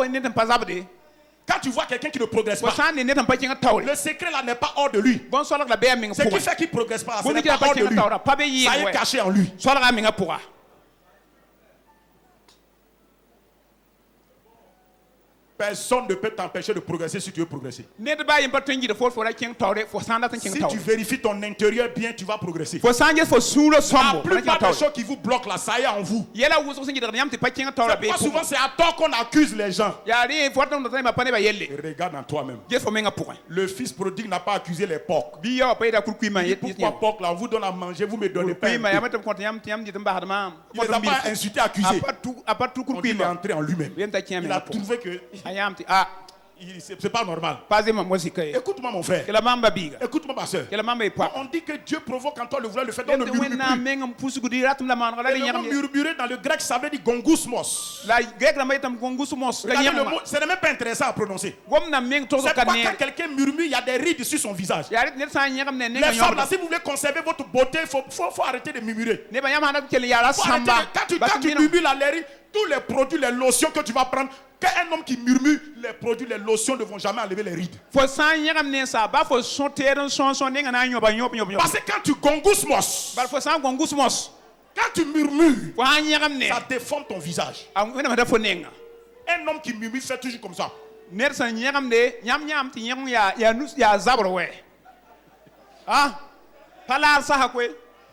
tu vois quelqu'un qui ne progresse pas, le secret là n'est pas hors de lui. Ce qui fait qu'il ne progresse pas, ce n'est pas hors de lui. Ça est caché en lui. Personne ne peut t'empêcher de progresser si tu veux progresser. Si tu vérifies ton intérieur bien, tu vas progresser. La plupart des choses qui vous bloquent là, ça y est en vous. Souvent c'est à tort qu'on accuse les gens. Regarde en toi-même. Le fils prodigue n'a pas accusé les porcs. Pourquoi porcs là, on vous donne à manger, vous me donnez pas. Il ne les a pas insultés, accusés. Il est entré en lui-même. Il a trouvé que c'est pas normal. Écoute-moi mon frère. Écoute-moi ma soeur. On dit que Dieu provoque en toi le vouloir le faire. Donc ne murmure plus. Le mot murmurer dans le grec ça veut dire gongousmos. Ce n'est même pas intéressant à prononcer. C'est pas quand quelqu'un murmure, il y a des rides sur son visage. Les femmes là, si vous voulez conserver votre beauté, il faut arrêter de murmurer. Quand tu murmures là, les rides, tous les produits, les lotions que tu vas prendre, qu'un homme qui murmure, les produits, les lotions ne vont jamais enlever les rides. Parce que quand tu gongousmos, quand tu murmures, ça déforme ton visage. Un homme qui murmure fait toujours comme ça.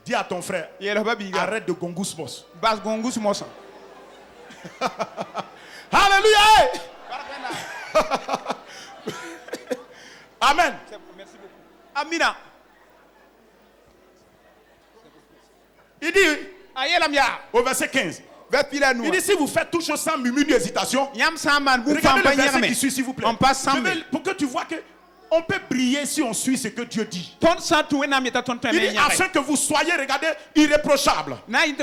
Dis à ton frère, arrête de gongousmos. Alléluia. Amen. Amina. Il dit au verset 15. Il dit si vous faites tout chose sans murmure ni hésitation, regardez le verset qui suit s'il vous plaît. Pour que tu vois que on peut briller si on suit ce que Dieu dit. Il dit afin que vous soyez, regardez, irréprochables et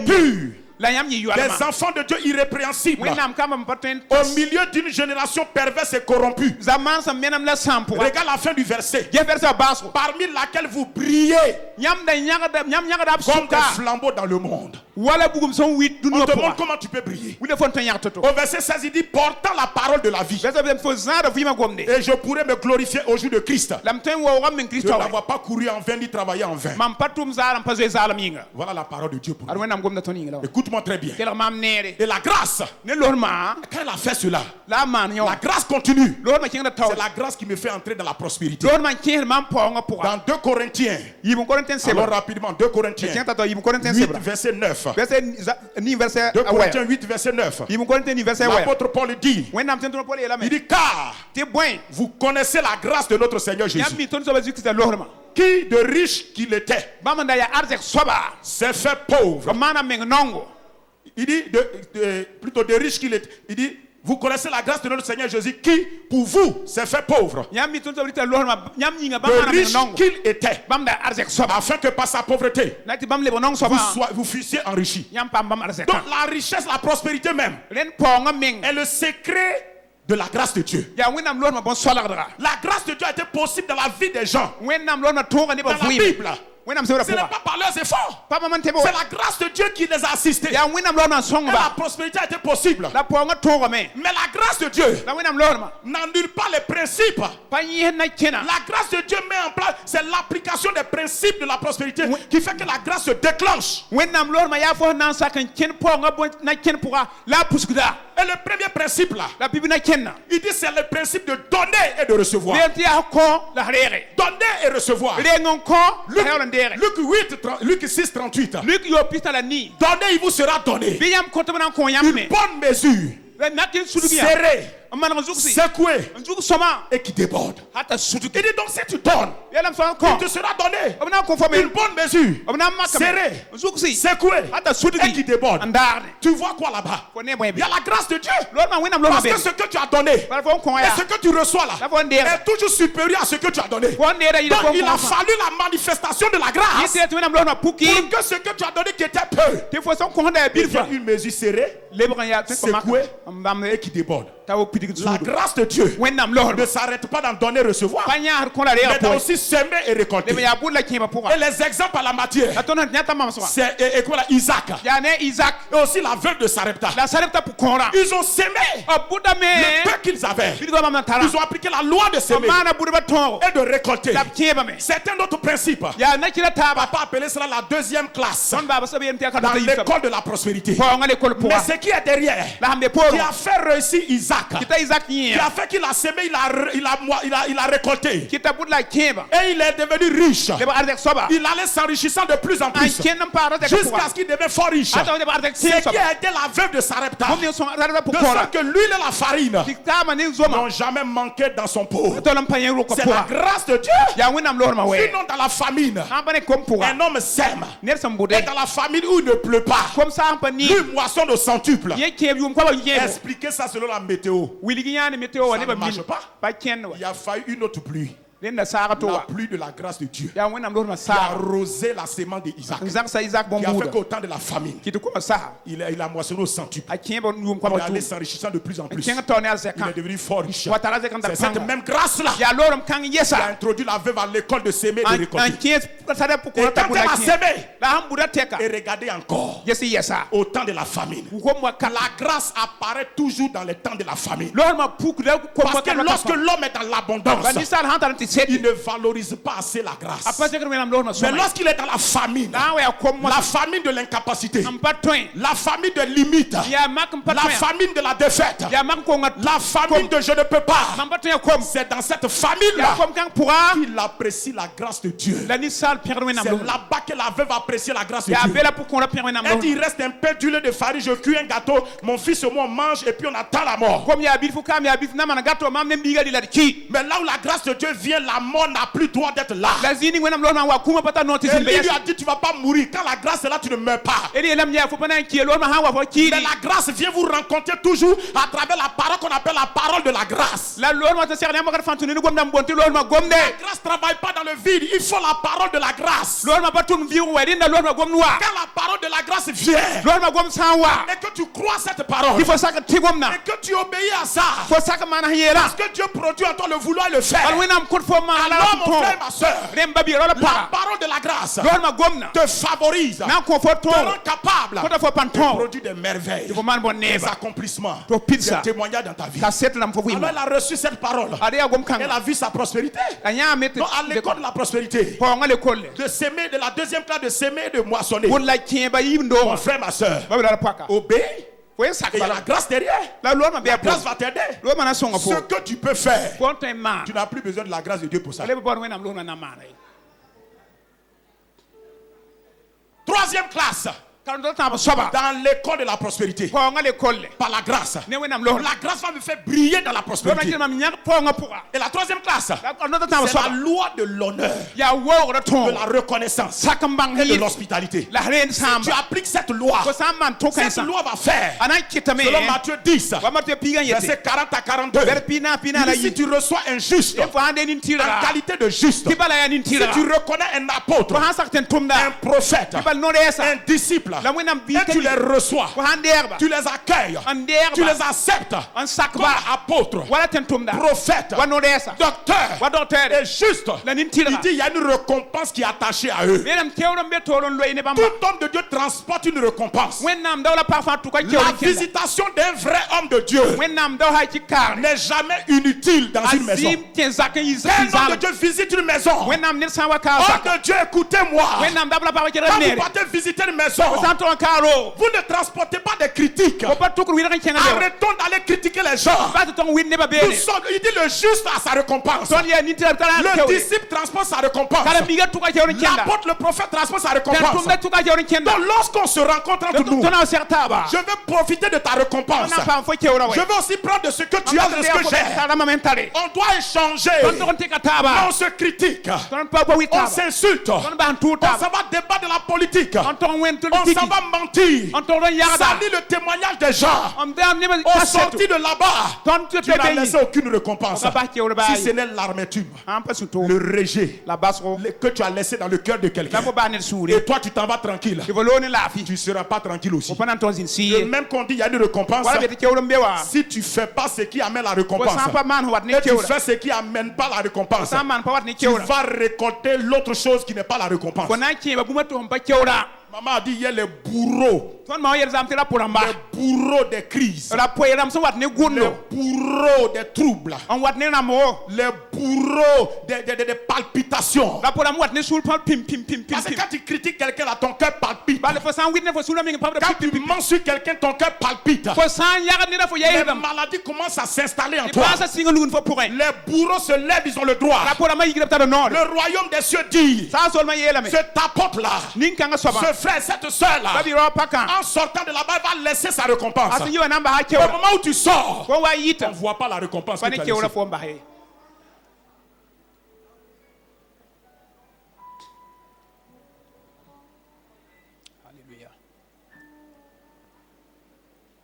purs, des enfants de Dieu irrépréhensibles au milieu d'une génération perverse et corrompue. Regarde la fin du verset. Parmi laquelle vous brillez comme des flambeaux dans le monde. On te demande comment tu peux briller. Au verset 16, il dit portant la parole de la vie. Et je pourrais me glorifier au jour de Christ. Je ne n'avoir pas couru en vain ni travaillé en vain. Voilà la parole de Dieu pour nous. Écoute-moi très bien. Et la grâce, quand elle a fait cela, la grâce continue. C'est la grâce qui me fait entrer dans la prospérité. Dans 2 Corinthiens, alors rapidement, 2 Corinthiens 8, verset 9. 2 Corinthiens 8, verset 9. L'apôtre Paul dit, il dit car vous connaissez la grâce de notre Seigneur Jésus, qui de riche qu'il était s'est fait pauvre. Il dit plutôt de riche qu'il était. Il dit vous connaissez la grâce de notre Seigneur Jésus qui, pour vous, s'est fait pauvre. De riche qu'il était, afin que par sa pauvreté, vous fussiez enrichis. Donc la richesse, la prospérité même, est le secret de la grâce de Dieu. La grâce de Dieu a été possible dans la vie des gens. Dans la Bible. Ce n'est pas par leurs efforts. C'est la grâce de Dieu qui les a assistés. Et la prospérité a été possible. Mais la grâce de Dieu n'annule pas les principes. La grâce de Dieu met en place, c'est l'application des principes de la prospérité qui fait que la grâce se déclenche. Et le premier principe là, il dit c'est le principe de donner et de recevoir. Donner et recevoir. Luc 6, 38. Donnez, il vous sera donné. Une bonne mesure, serrée, secouée et qui déborde. Il dit donc si tu donnes, il te sera donné une bonne mesure, serrée, secouée et qui déborde. Tu vois quoi là-bas? Il y a la grâce de Dieu. Parce que ce que tu as donné et ce que tu reçois là est toujours supérieur à ce que tu as donné. Donc il a fallu la manifestation de la grâce pour que ce que tu as donné qui était peu devienne une mesure serrée, secouée et qui déborde. La grâce de Dieu ne s'arrête pas dans donner et recevoir, mais dans aussi semer et récolter. Et les exemples à la matière, c'est Isaac et aussi la veuve de Sarepta. Ils ont semé le peu qu'ils avaient. Ils ont appliqué la loi de semer et de récolter. C'est un autre principe. Papa appelait cela la deuxième classe dans l'école de la prospérité. Mais ce qui est derrière, qui a fait réussir Isaac, qui a fait qu'il a semé, il a récolté. Et il est devenu riche. Il allait s'enrichissant de plus en plus jusqu'à ce qu'il devienne fort riche. C'est qui a été la veuve de Sarepta, de sorte que l'huile et la farine n'ont jamais manqué dans son pot. C'est la grâce de Dieu. Sinon dans la famine, un homme sème, et dans la famine où il ne pleut pas, une moisson de centuple. Expliquez ça selon la météo. Ça ne marche pas. Il a fallu une autre pluie. La pluie de la grâce de Dieu qui a arrosé la sémence d'Isaac, qui a fait qu'au temps de la famine, il a moissonné au centuple. Il est allé s'enrichissant de plus en plus. Il est devenu fort riche. C'est cette même grâce-là qui a introduit la veuve à l'école de s'aimer et de récolter. Et quand elle a sémé, et regardez encore, au temps de la famine, la grâce apparaît toujours dans les temps de la famine. Parce que lorsque l'homme est dans l'abondance, il ne valorise pas assez la grâce. Mais lorsqu'il est dans la famine de l'incapacité, la famine de limite, la famine de la défaite, la famine de je ne peux pas, c'est dans cette famine-là qu'il apprécie la grâce de Dieu. C'est là-bas que la veuve apprécie la grâce de Dieu. Elle dit, il reste un peu d'huile de farine, je cuis un gâteau, mon fils et moi on mange et puis on attend la mort. Mais là où la grâce de Dieu vient, la mort n'a plus droit d'être là. Et lui a dit tu ne vas pas mourir. Quand la grâce est là, tu ne meurs pas. Mais la grâce vient vous rencontrer toujours à travers la parole qu'on appelle la parole de la grâce. La grâce ne travaille pas dans le vide. Il faut la parole de la grâce. Quand la parole de la grâce vient et que tu crois cette parole et que tu obéis à ça, parce que Dieu produit en toi le vouloir et le faire, Alors mon frère, ma soeur, la parole de la grâce te favorise, te rend capable de produire des merveilles, des accomplissements, des témoignages dans ta vie. Alors elle a reçu cette parole. Elle a vu sa prospérité. Donc à l'école de la prospérité, de s'aimer, de la deuxième classe, de s'aimer, de moissonner. Mon frère, ma soeur, obéis. Et il y a la grâce derrière. La grâce va t'aider. Ce que tu peux faire, tu n'as plus besoin de la grâce de Dieu pour ça. Troisième classe. Dans l'école de la prospérité, par la grâce, la grâce va me faire briller dans la prospérité. Et la troisième classe, c'est la loi de l'honneur, de la reconnaissance et de l'hospitalité. Si tu appliques cette loi va faire, selon Matthieu 10, verset 40 à 42, si tu reçois un juste en qualité de juste, si tu reconnais un apôtre, un prophète, un disciple, et tu les reçois, tu les accueilles, tu les acceptes comme apôtres, prophètes, docteurs et juste. Il dit il y a une récompense qui est attachée à eux. Tout homme de Dieu transporte une récompense. La visitation d'un vrai homme de Dieu n'est jamais inutile dans une maison. Un homme de Dieu visite une maison. Homme de Dieu, écoutez-moi. Quand vous partez visiter une maison, vous ne transportez pas des critiques. Arrêtons d'aller critiquer les gens. Il dit le juste a sa récompense. Le disciple transporte sa récompense. L'apôtre, le prophète transporte sa récompense. Donc lorsqu'on se rencontre entre nous, je veux profiter de ta récompense. Je veux aussi prendre de ce que tu as, de ce que j'ai. On doit échanger. On se critique. On s'insulte. On s'en va débattre de la politique. On s'en va mentir. Salir le témoignage des gens. On sortit de là-bas. Tu n'as laissé aucune récompense. Si ce n'est l'amertume, le rejet que tu as laissé dans le cœur de quelqu'un, et toi tu t'en vas tranquille, tu ne seras pas tranquille aussi. Et même qu'on dit il y a une récompense, si tu ne fais pas ce qui amène la récompense, et tu fais ce qui n'amène pas la récompense, tu vas récolter l'autre chose qui n'est pas la récompense. Maman a dit il y a les bourreaux. Les bourreaux des crises. Les bourreaux des troubles. Les bourreaux des palpitations. Parce que quand tu critiques quelqu'un, là, ton cœur palpite. Quand tu mens sur quelqu'un, ton cœur palpite. Les maladies commencent à s'installer en toi. Les bourreaux se lèvent, ils ont le droit. Le royaume des cieux dit, cet apôtre-là, ce frère, cette soeur-là, en sortant de là-bas, va laisser sa récompense. Au moment où tu sors, on ne voit pas la récompense que tu as laissée.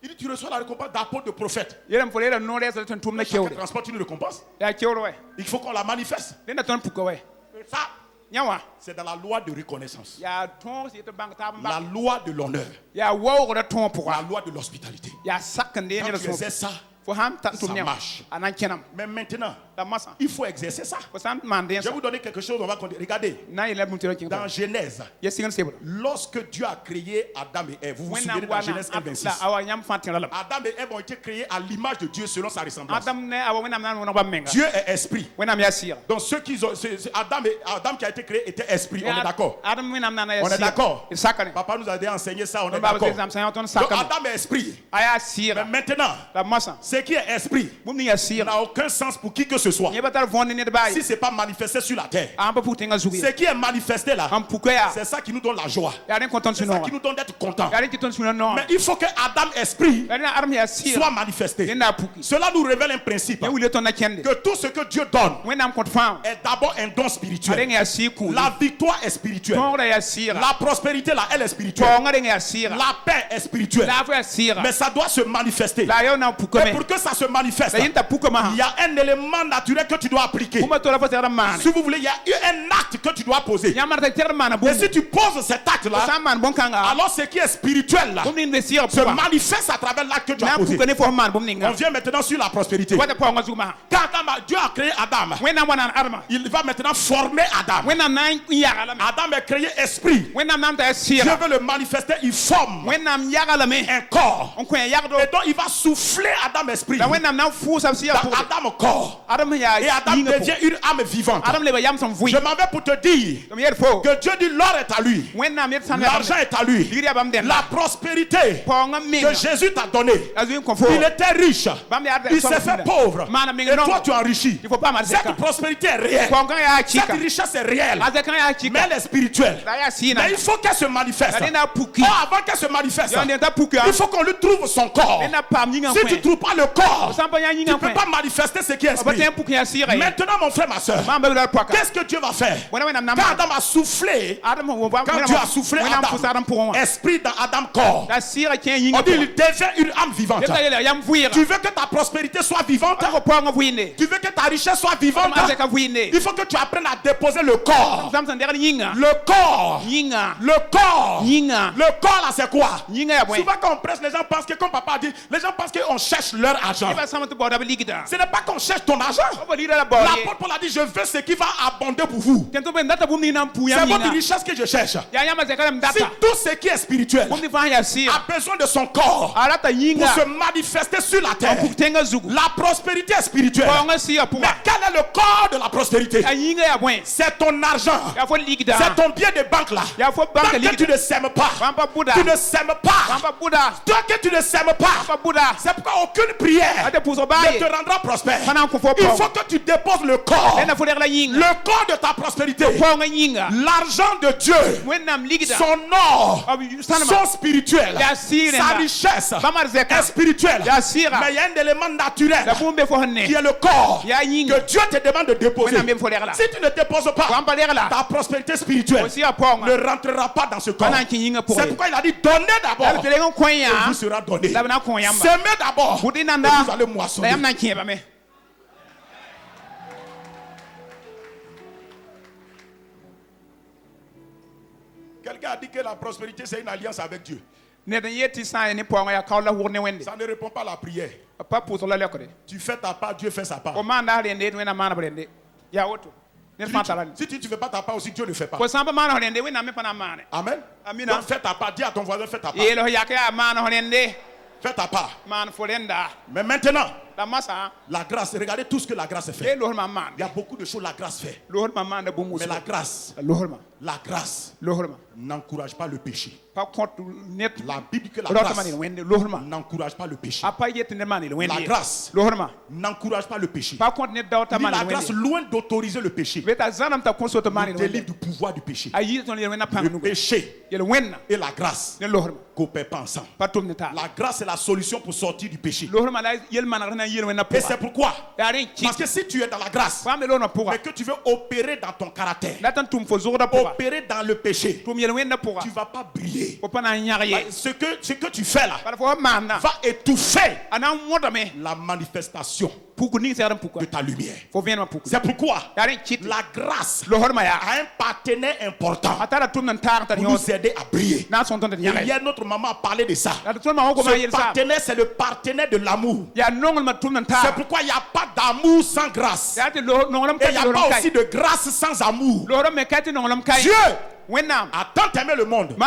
Il dit tu reçois la récompense d'apôtre, de prophète. Chacun transporte une récompense. Il faut qu'on la manifeste. Ça, c'est dans la loi de reconnaissance. La loi de l'honneur. La loi de l'hospitalité. Quand tu exerces ça, ça marche. Mais maintenant, il faut exercer ça. Je vais vous donner quelque chose, on va continuer. Regardez, dans Genèse, lorsque Dieu a créé Adam et Ève, vous vous souvenez dans Genèse 1:26, Adam et Ève ont été créés à l'image de Dieu selon sa ressemblance. Dieu est esprit. Donc ceux qui ont, Adam qui a été créé était esprit, on est d'accord. On est d'accord. Papa nous a déjà enseigné ça, on est d'accord. Donc Adam est esprit. Mais maintenant, ce qui est esprit n'a aucun sens pour qui que ce soit si ce n'est pas manifesté sur la terre. Ce qui est manifesté là, c'est ça qui nous donne la joie. C'est ça qui nous donne d'être content. Mais il faut que Adam esprit soit manifesté. Cela nous révèle un principe, que tout ce que Dieu donne est d'abord un don spirituel. La victoire est spirituelle. La prospérité là, elle est spirituelle. La paix est spirituelle. Mais ça doit se manifester. Et pour que ça se manifeste, il y a un élément naturel que tu dois appliquer. Si vous voulez, il y a un acte que tu dois poser. Et si tu poses cet acte-là, alors ce qui est spirituel là, se manifeste à travers l'acte que tu as posé. On vient maintenant sur la prospérité. Quand Dieu a créé Adam, il va maintenant former Adam. Adam est créé esprit. Dieu veut le manifester, il forme un corps. Et donc il va souffler Adam esprit dans Adam corps. Et Adam devient une âme vivante. Je m'en vais pour te dire que Dieu dit l'or est à lui, l'argent est à lui, la prospérité que Jésus t'a donnée. Il était riche, il s'est fait pauvre, et toi tu es enrichi. Cette prospérité est réelle, cette richesse est réelle, mais elle est spirituelle. Mais il faut qu'elle se manifeste. Avant qu'elle se manifeste, il faut qu'on lui trouve son corps. Si tu ne trouves pas le corps, tu ne peux pas manifester ce qui est esprit. Maintenant mon frère, ma soeur, qu'est-ce que Dieu va faire? Quand Adam a soufflé, quand Dieu a soufflé Adam, esprit dans Adam corps, on dit il devient une âme vivante. Tu veux que ta prospérité soit vivante? Tu veux que ta richesse soit vivante? Il faut que tu apprennes à déposer le corps. Le corps. Le corps. Le corps là c'est quoi? Souvent quand on presse, les gens pensent que, comme papa a dit, les gens pensent qu'on cherche leur argent. Ce n'est pas qu'on cherche ton argent. L'apôtre Paul a dit, je veux ce qui va abonder pour vous. C'est votre richesse que je cherche. Si tout ce qui est spirituel a besoin de son corps pour se manifester sur la terre, la prospérité est spirituelle. Mais quel est le corps de la prospérité? C'est ton argent. C'est ton bien de banque là. Tant que tu ne sèmes pas, tu ne sèmes pas. Tant que tu ne sèmes pas, c'est pourquoi aucune prière ne te rendra prospère. Il faut que tu déposes le corps de ta prospérité, l'argent de Dieu, son or, son spirituel, sa richesse est spirituelle. Mais il y a un élément naturel qui est le corps que Dieu te demande de déposer. Si tu ne déposes pas, ta prospérité spirituelle ne rentrera pas dans ce corps. C'est pourquoi il a dit donnez d'abord et vous sera donné. Semez d'abord et vous allez moissonner. Quelqu'un a dit que la prospérité c'est une alliance avec Dieu. Ça ne répond pas à la prière. Tu fais ta part, Dieu fait sa part. Si tu ne fais pas ta part aussi, Dieu ne fait pas. Amen. Donc fais ta part, dis à ton voisin fais ta part. Fais ta part. Mais maintenant, la grâce, regardez tout ce que la grâce fait. Il y a beaucoup de choses que la grâce fait. Mais la grâce n'encourage pas le péché. La Bible dit que la grâce n'encourage pas le péché. La grâce n'encourage pas le péché. La grâce, loin d'autoriser le péché, nous délivre du pouvoir du péché. Le péché et la grâce ne coopèrent pas ensemble. La grâce est la solution pour sortir du péché. Et c'est pourquoi, parce que si tu es dans la grâce, mais que tu veux opérer dans ton caractère, opérer dans le péché, tu ne vas pas briller. Ce que tu fais là va étouffer la manifestation de ta lumière. C'est pourquoi la grâce a un partenaire important pour nous aider à briller. Hier, notre maman a parlé de ça. Ce partenaire, c'est le partenaire de l'amour. C'est pourquoi il n'y a pas d'amour sans grâce. Et il n'y a pas aussi de grâce sans amour. Dieu a tant aimé le monde, il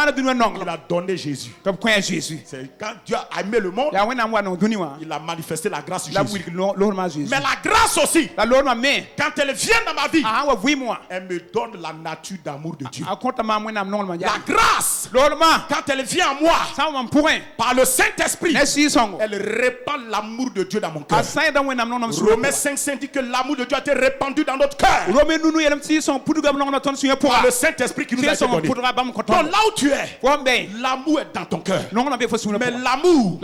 a donné Jésus. C'est quand Dieu a aimé le monde, il a manifesté la grâce de Jésus. Mais la grâce aussi, quand elle vient dans ma vie, elle me donne la nature d'amour de Dieu. La grâce, quand elle vient en moi, par le Saint-Esprit, elle répand l'amour de Dieu dans mon cœur. Romains 5 dit que l'amour de Dieu a été répandu dans notre cœur par le Saint-Esprit qui nous a a été donné. Donc là où tu es, l'amour est dans ton cœur. Mais l'amour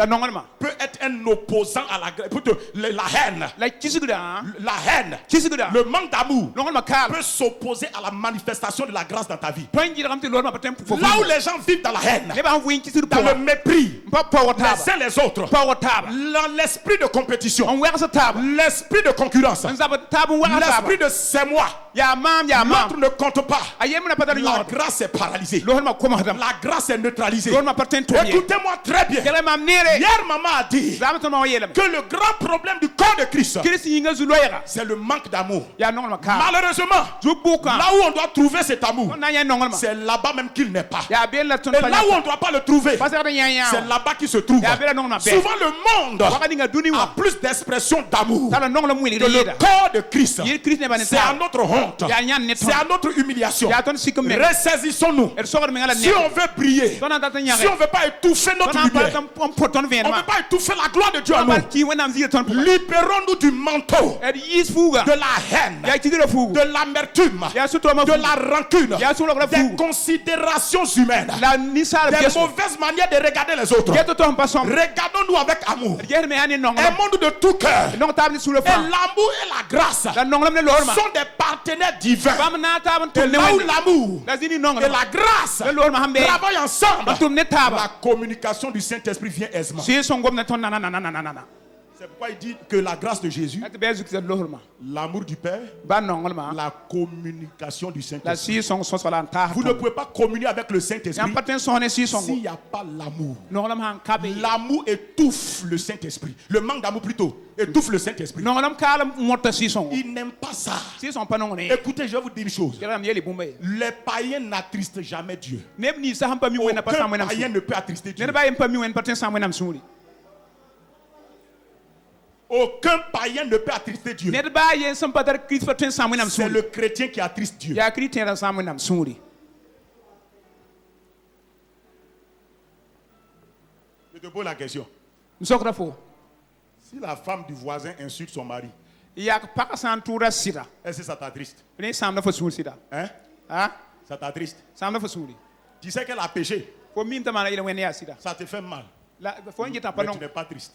peut être un opposant à la haine. La haine, le manque d'amour peut s'opposer à la manifestation de la grâce dans ta vie. Là où les gens vivent dans la haine, dans le mépris, les uns les autres, dans l'esprit de compétition, l'esprit de concurrence, l'esprit de c'est moi, l'autre ne compte pas, la grâce est paralysée, la grâce est neutralisée. Écoutez-moi très bien. Hier maman a dit que le grand problème du corps de Christ, c'est le manque d'amour. Malheureusement, là où on doit trouver cet amour, c'est là-bas même qu'il n'est pas. Et là où on ne doit pas le trouver, c'est là-bas qu'il se trouve. Souvent le monde a plus d'expression d'amour que le corps de Christ. C'est à notre honte, c'est à notre humiliation. Ressaisissons-nous. Si on veut briller, si on ne veut pas étouffer notre lumière, on ne veut pas étouffer la gloire de Dieu en nous, libérons-nous du manteau de la haine, de l'amertume, de la rancune, des considérations humaines, des mauvaises manières de regarder les autres. Regardons-nous avec amour. Aimons-nous de tout cœur. Et l'amour et la grâce sont des partenaires divins. Et là où l'amour et la grâce travaillent ensemble, la communication du Saint-Esprit vient aisément. C'est pourquoi il dit que la grâce de Jésus, l'amour du Père, la communication du Saint-Esprit. Vous ne pouvez pas communier avec le Saint-Esprit s'il n'y a pas l'amour. L'amour étouffe le Saint-Esprit. Le manque d'amour plutôt étouffe le Saint-Esprit. Il n'aime pas ça. Écoutez, je vais vous dire une chose. Les païens n'attristent jamais Dieu. Aucun païen ne peut attrister Dieu. Aucun païen ne peut attrister Dieu. C'est le chrétien qui attriste Dieu. Je te pose la question. Si la femme du voisin insulte son mari, est-ce que ça t'attriste? Hein? Ça t'attriste? Tu sais qu'elle a péché. Ça te fait mal. Mais tu n'es pas triste.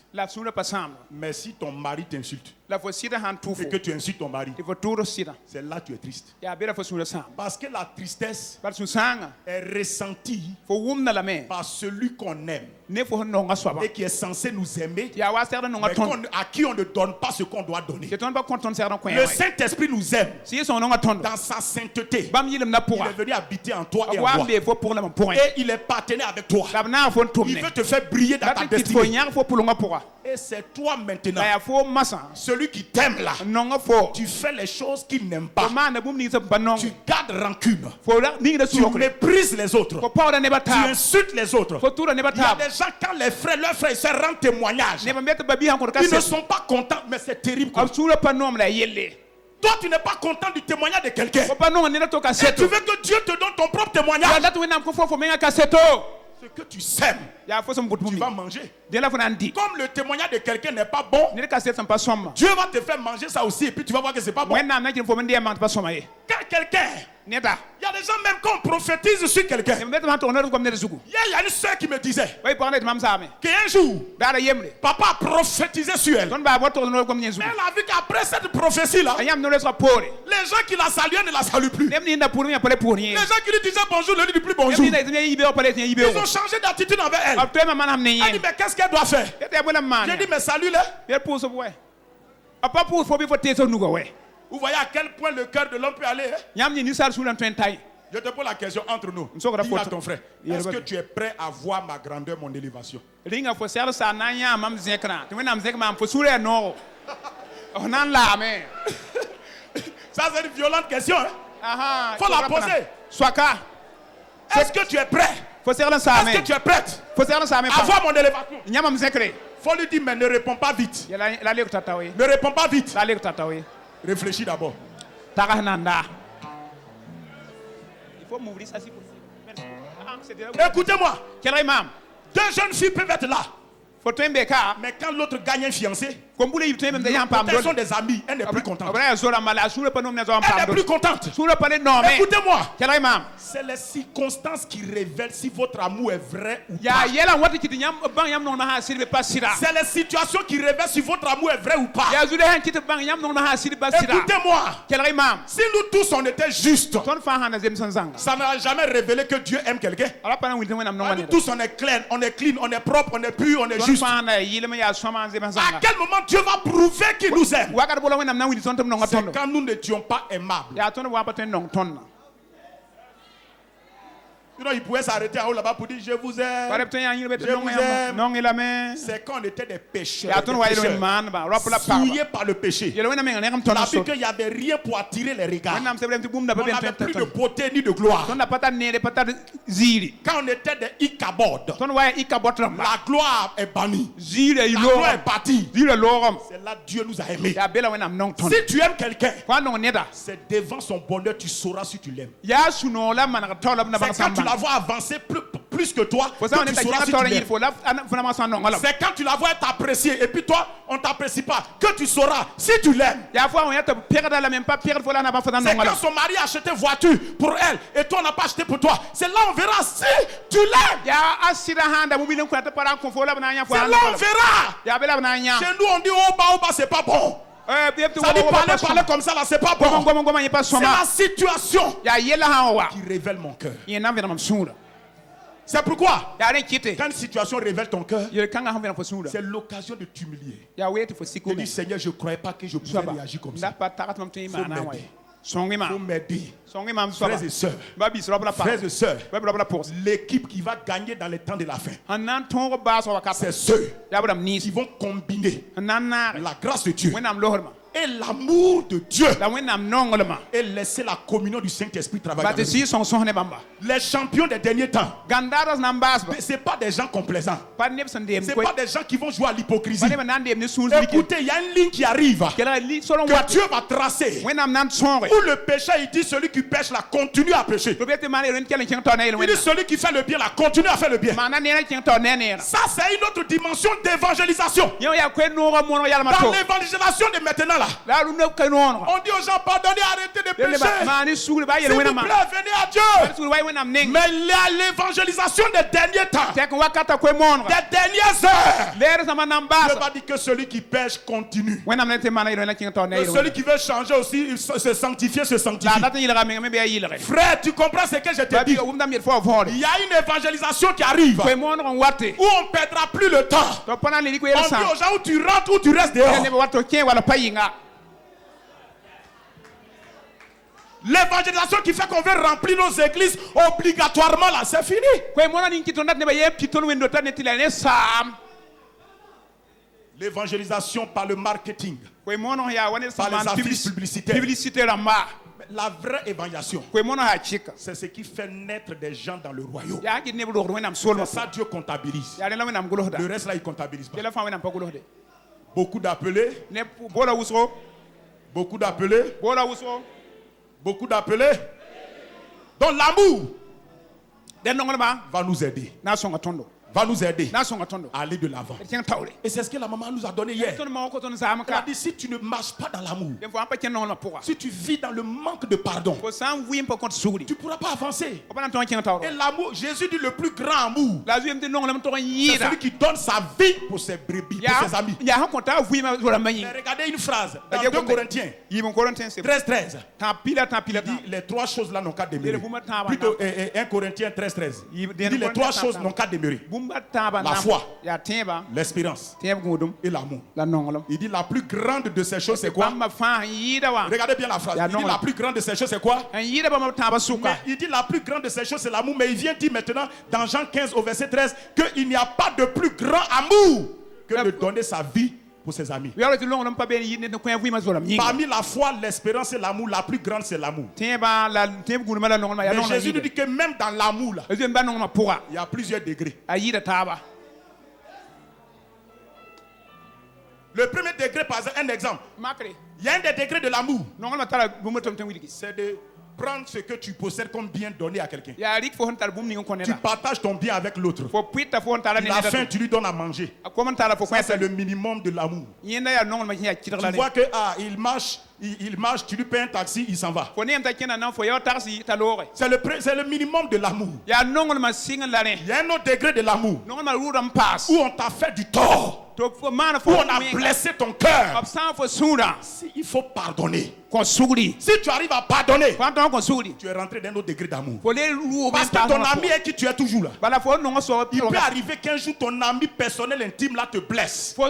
Mais si ton mari t'insulte et que tu insultes ton mari, c'est là que tu es triste. Parce que la tristesse est ressentie par celui qu'on aime et qui est censé nous aimer, mais à qui on ne donne pas ce qu'on doit donner. Le Saint-Esprit nous aime dans sa sainteté. Il est venu habiter en toi et en moi. Et il est partenaire avec toi. Il veut te faire briller dans ta destinée. Et c'est toi maintenant, celui qui t'aime là, tu fais les choses qu'il n'aime pas. Tu gardes rancune. Tu méprises les autres. Tu insultes les autres. Il y a des gens, quand leurs frères se rendent témoignage, ils ne sont pas contents, mais c'est terrible. Toi, tu n'es pas content du témoignage de quelqu'un. Et tu veux que Dieu te donne ton propre témoignage. Ce que tu sèmes, tu vas manger. Comme le témoignage de quelqu'un n'est pas bon, Dieu va te faire manger ça aussi et puis tu vas voir que c'est pas bon. Quand quelqu'un, il y a des gens même quand on prophétise sur quelqu'un. Hier, il y a une soeur qui me disait qu'un jour, papa a prophétisé sur elle. Mais elle a vu qu'après cette prophétie-là, les gens qui la saluaient ne la saluent plus. Les gens qui lui disaient bonjour ne lui disent plus bonjour. Ils ont changé d'attitude envers elle. Elle dit mais qu'est-ce qu'elle doit faire? J'ai dit mais salue-les. Vous voyez à quel point le cœur de l'homme peut aller. Je te pose la question entre nous. Dis à ton frère, est-ce que tu es prêt à voir ma grandeur, mon élévation? Ça c'est une violente question. Il faut la poser. Est-ce que tu es prêt? Est-ce que tu es prête à voir mon élévation? Faut lui dire mais ne réponds pas vite. Ne réponds pas vite. Réfléchis d'abord. Il faut m'ouvrir ça si possible. Écoutez-moi. Deux jeunes filles peuvent être là. Mais quand l'autre gagne un fiancé, Elles sont des amies, elle n'est plus contente. Elle n'est plus contente. Écoutez-moi. C'est les circonstances qui révèlent si votre amour est vrai ou pas. C'est les situations qui révèlent si votre amour est vrai ou pas. Écoutez-moi. Si nous tous on était justes, ça n'aurait jamais révélé que Dieu aime quelqu'un. Nous tous on est clean, on est propre, on est pur, on est juste. À quel moment Dieu va prouver qu'il nous aime? C'est quand nous n'étions pas aimables. Il pouvait s'arrêter en haut là-bas pour dire je vous aime. C'est quand on était des pécheurs, souillés par le péché. On a vu qu'il n'y avait rien pour attirer les regards. On n'avait plus de beauté ni de gloire. Quand on était des Ichabod, la gloire est bannie. La gloire est partie. C'est là que Dieu nous a aimés. Si tu aimes quelqu'un, c'est devant son bonheur tu sauras si tu l'aimes. C'est quand tu la vois avancer plus que toi, que tu sauras si tu l'aimes. C'est quand tu la vois être appréciée et puis toi, on ne t'apprécie pas, que tu sauras si tu l'aimes. C'est quand son mari a acheté voiture pour elle et toi, on n'a pas acheté pour toi. C'est là on verra si tu l'aimes. C'est là on verra. Chez nous, on dit oh bah, c'est pas bon. Ça dit parler comme ça là, c'est pas bon. C'est la situation qui révèle mon cœur. C'est pourquoi quand une situation révèle ton cœur, c'est l'occasion de t'humilier. Tu dis Seigneur, je ne croyais pas que je pouvais réagir comme ça. Faut m'aider. Frères et sœurs, l'équipe qui va gagner dans les temps de la fin, c'est ceux qui vont combiner la grâce de Dieu et l'amour de Dieu et laisser la communion du Saint-Esprit travailler. Les champions des derniers temps, ce n'est pas des gens complaisants. Ce n'est pas des gens qui vont jouer à l'hypocrisie. Écoutez, il y a une ligne qui arrive que Dieu va tracer. Où le pécheur, il dit celui qui pêche là, continue à pécher. Il dit celui qui fait le bien là, continue à faire le bien. Ça, c'est une autre dimension d'évangélisation. Dans l'évangélisation de maintenant là, on dit aux gens pardonnez, arrêtez de pécher. S'il vous plaît, venez à Dieu. Mais l'évangélisation des derniers temps, des dernières heures, Dieu va dire que celui qui pêche continue. Et celui qui veut changer aussi, se sanctifier, se sanctifie. Frère, tu comprends ce que je te dis? Il y a une évangélisation qui arrive où on ne perdra plus le temps. On dit aux gens où tu rentres ou tu restes dehors. L'évangélisation qui fait qu'on veut remplir nos églises obligatoirement là, c'est fini. L'évangélisation par le marketing, par les affiches publicitaires. La vraie évangélisation, c'est ce qui fait naître des gens dans le royaume. C'est ça Dieu comptabilise. Le reste là, il ne comptabilise pas. Beaucoup d'appelés. Beaucoup d'appelés. Beaucoup d'appelés. Donc l'amour va nous aider. Va nous aider à aller de l'avant. Et c'est ce que la maman nous a donné hier. Elle a dit si tu ne marches pas dans l'amour, si tu vis dans le manque de pardon, tu ne pourras pas avancer. Et l'amour, Jésus dit le plus grand amour, c'est celui qui donne sa vie pour ses brebis, pour ses amis. Mais regardez une phrase dans 2 Corinthiens 13:13. Il dit les 3 choses là n'ont qu'à demeurer. Plutôt 1 Corinthiens 13:13. Il dit les 3 choses n'ont qu'à demeurer. La foi, l'espérance et l'amour. Il dit la plus grande de ces choses c'est quoi? Regardez bien la phrase. Il dit la plus grande de ces choses c'est quoi? Mais il dit la plus grande de ces choses c'est l'amour. Mais il vient dire maintenant dans Jean 15 au verset 13 qu'il n'y a pas de plus grand amour que de donner sa vie pour ses amis. Parmi la foi, l'espérance et l'amour, la plus grande c'est l'amour. Mais Jésus nous dit que même dans l'amour là, il y a plusieurs degrés. Le premier degré, par exemple, un exemple. Il y a un des degrés de l'amour. C'est de prendre ce que tu possèdes comme bien donné à quelqu'un. Ya rik fo hontal bum ni ko Tu partages ton bien avec l'autre. Fo puita fo hontal Il a faim, tu lui donnes à manger. Ça, c'est le minimum de l'amour. Tu vois que il marche, tu lui payes un taxi, il s'en va. C'est le minimum de l'amour. Il y a un autre degré de l'amour où on t'a fait du tort, où on a blessé ton cœur. Il faut pardonner. Si tu arrives à pardonner, tu es rentré dans un autre degré d'amour. Parce que ton ami avec qui tu es toujours là, il peut arriver qu'un jour ton ami personnel intime là te blesse. Et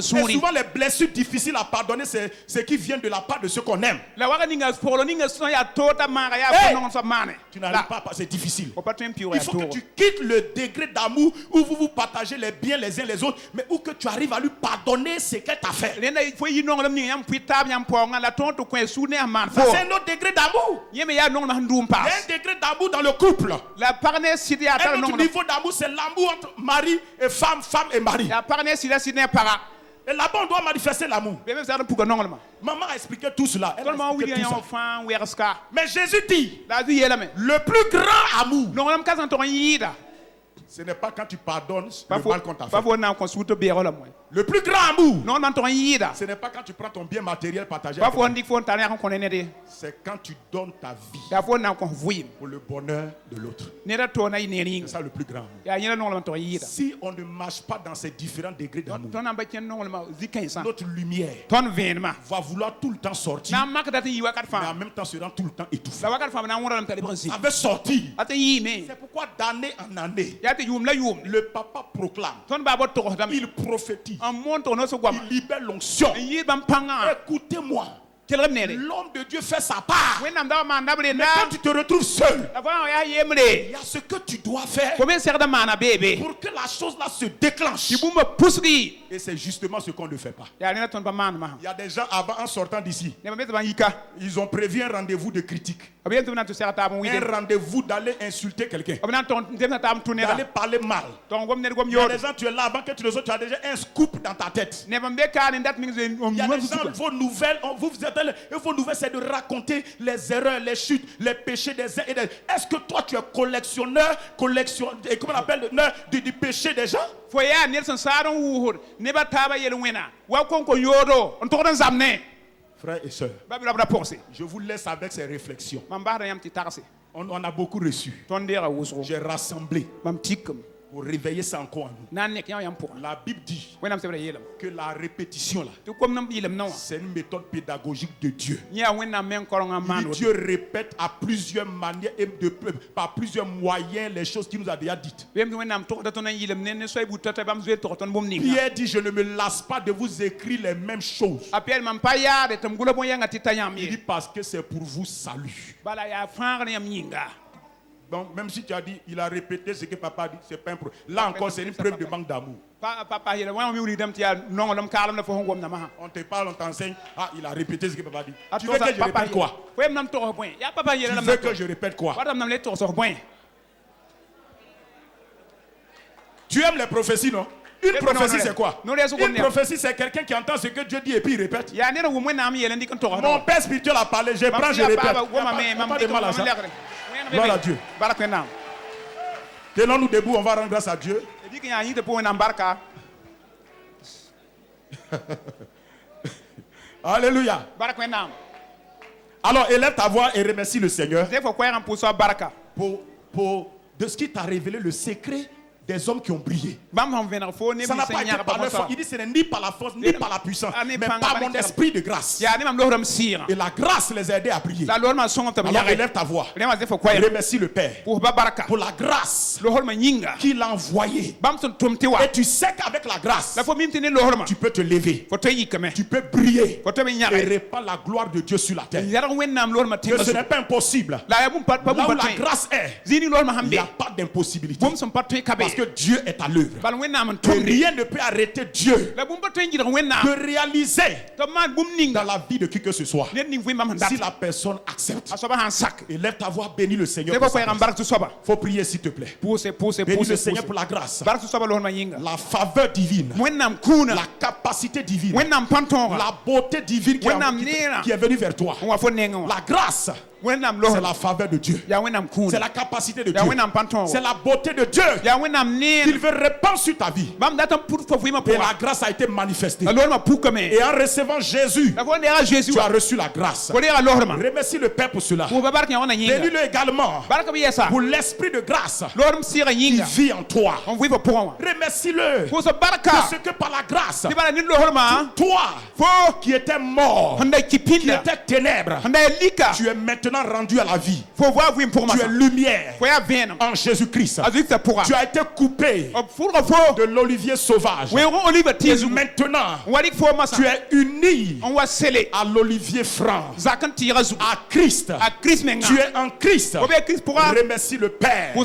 souvent les blessures difficiles à pardonner, c'est ce qui vient de la part de ceux qu'on aime. Hey, tu n'arrives pas, c'est difficile. Il faut que tu quittes le degré d'amour où vous vous partagez les biens les uns les autres, mais où que tu arrives à lui pardonner ce qu'elle t'a fait. C'est un autre degré d'amour. Il y a un degré d'amour dans le couple. Un autre niveau d'amour, c'est l'amour entre mari et femme, femme et mari. Et là-bas, on doit manifester l'amour. Maman a expliqué tout cela. Mais Jésus dit, le plus grand amour, ce n'est pas quand tu pardonnes le mal qu'on t'a fait. Le plus grand amour, ce n'est pas quand tu prends ton bien matériel partagé avec toi. C'est quand tu donnes ta vie pour le bonheur de l'autre. C'est ça le plus grand amour. Si on ne marche pas dans ces différents degrés d'amour, notre lumière va vouloir tout le temps sortir, mais en même temps sera tout le temps étouffée. Ça veut sortir. C'est pourquoi d'année en année, le papa proclame, il prophétise, il libère l'onction. Écoutez-moi, l'homme de Dieu fait sa part. Mais quand tu te retrouves seul, il y a ce que tu dois faire pour que la chose là se déclenche. Et c'est justement ce qu'on ne fait pas. Il y a des gens avant, en sortant d'ici, ils ont prévu un rendez-vous de critique, un rendez-vous d'aller insulter quelqu'un, d'aller parler mal. Il y a des gens, tu es là avant que tu le sois, tu as déjà un scoop dans ta tête. Il y a des gens, vos nouvelles, vos nouvelles, c'est de raconter les erreurs, les chutes, les péchés des uns et des autres. Est-ce que toi tu es collectionneur, comment on appelle, du péché des gens? Frères et sœurs, je vous laisse avec ces réflexions. On a beaucoup reçu. J'ai rassemblé pour réveiller ça encore en nous. La Bible dit que la répétition là, c'est une méthode pédagogique de Dieu. Dieu répète à plusieurs manières et par plusieurs moyens les choses qu'il nous a déjà dites. Pierre dit, je ne me lasse pas de vous écrire les mêmes choses. Il dit parce que c'est pour vous salut. Donc, même si tu as dit, il a répété ce que papa a dit, c'est pas un problème. Là encore, c'est une preuve de manque d'amour. On te parle, on t'enseigne, il a répété ce que papa a dit. Tu veux que je répète quoi? Tu veux que je répète quoi? Tu aimes les prophéties, non? Une prophétie, c'est quoi? Une prophétie, c'est quelqu'un qui entend ce que Dieu dit et puis il répète. Mon père spirituel a parlé, je prends, je répète. Pas de mal à ça. Gloire à Dieu. Tenons-nous debout, on va rendre grâce à Dieu. Alléluia. Alors élève ta voix et remercie le Seigneur pour de ce qui t'a révélé le secret des hommes qui ont brillé. Ça n'a pas été par leur force. Il dit ce n'est ni par la force ni par la puissance, mais par mon esprit de grâce. Et la grâce les a aidés à briller. Alors élève ta voix. Remercie le Père pour la grâce qu'il a envoyée. Et tu sais qu'avec la grâce, tu peux te lever, tu peux briller et répandre la gloire de Dieu sur la terre. Que ce n'est pas impossible. Là où la grâce est, il n'y a pas d'impossibilité. Parce que Dieu est à l'œuvre. Et rien ne peut arrêter Dieu de réaliser dans la vie de qui que ce soit. Si la personne accepte. Et lève ta voix, bénis le Seigneur. Faut prier s'il te plaît. Bénis le Seigneur pour la grâce. La faveur divine. La capacité divine. La beauté divine qui est venue vers toi. La grâce. C'est la faveur de Dieu. C'est la capacité de Dieu. C'est la beauté de Dieu qu'il veut répandre sur ta vie. Et la grâce a été manifestée. Et en recevant Jésus, tu as reçu la grâce. Remercie le Père pour cela. Bénis-le également pour l'esprit de grâce qui vit en toi. Remercie-le parce que par la grâce, toi qui étais mort, qui étais ténèbres, tu es maintenant rendu à la vie. Tu es lumière en Jésus-Christ. Tu as été coupé de l'olivier sauvage. Et maintenant, tu es uni à l'olivier franc, à Christ. Tu es en Christ. Remercie le Père.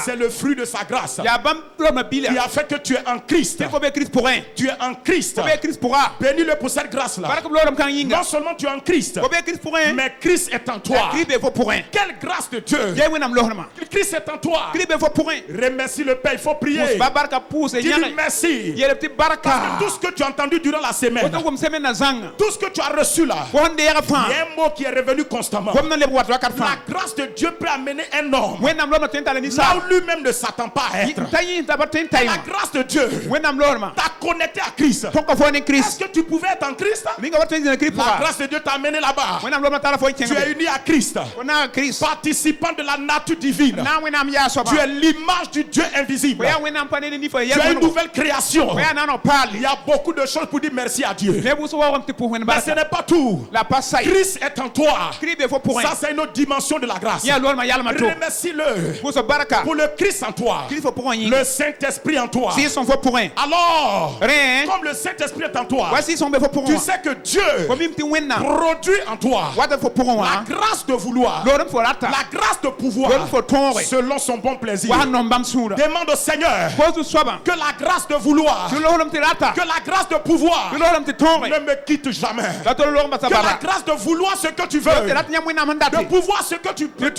C'est le fruit de sa grâce qui a fait que tu es en Christ. Tu es en Christ. Bénis-le pour cette grâce-là. Non seulement tu es en Christ, mais Christ est en toi. Quelle grâce de Dieu. Christ est en toi. Remercie le Père. Il faut prier. Dis-lui merci. Parce que tout ce que tu as entendu durant la semaine, tout ce que tu as reçu là, il y a un mot qui est revenu constamment. La grâce de Dieu peut amener un homme là où lui-même ne s'attend pas à être. La grâce de Dieu t'a connecté à Christ. Est-ce que tu pouvais être en Christ? La grâce de Dieu t'a amené là-bas. Tu es uni à Christ, participant de la nature divine. Tu es l'image du Dieu invisible. Tu es une nouvelle création. Il y a beaucoup de choses pour dire merci à Dieu. Mais ce n'est pas tout. Christ est en toi. Ça, c'est une autre dimension de la grâce. Remercie-le pour le Christ en toi, le Saint-Esprit en toi. Alors, comme le Saint-Esprit est en toi, tu sais que Dieu produit en toi la grâce de vouloir, la grâce de pouvoir, selon son bon plaisir. Demande au Seigneur que la grâce de vouloir, que la grâce de pouvoir ne me quitte jamais. Que la grâce de vouloir ce que tu veux, de pouvoir ce que tu peux.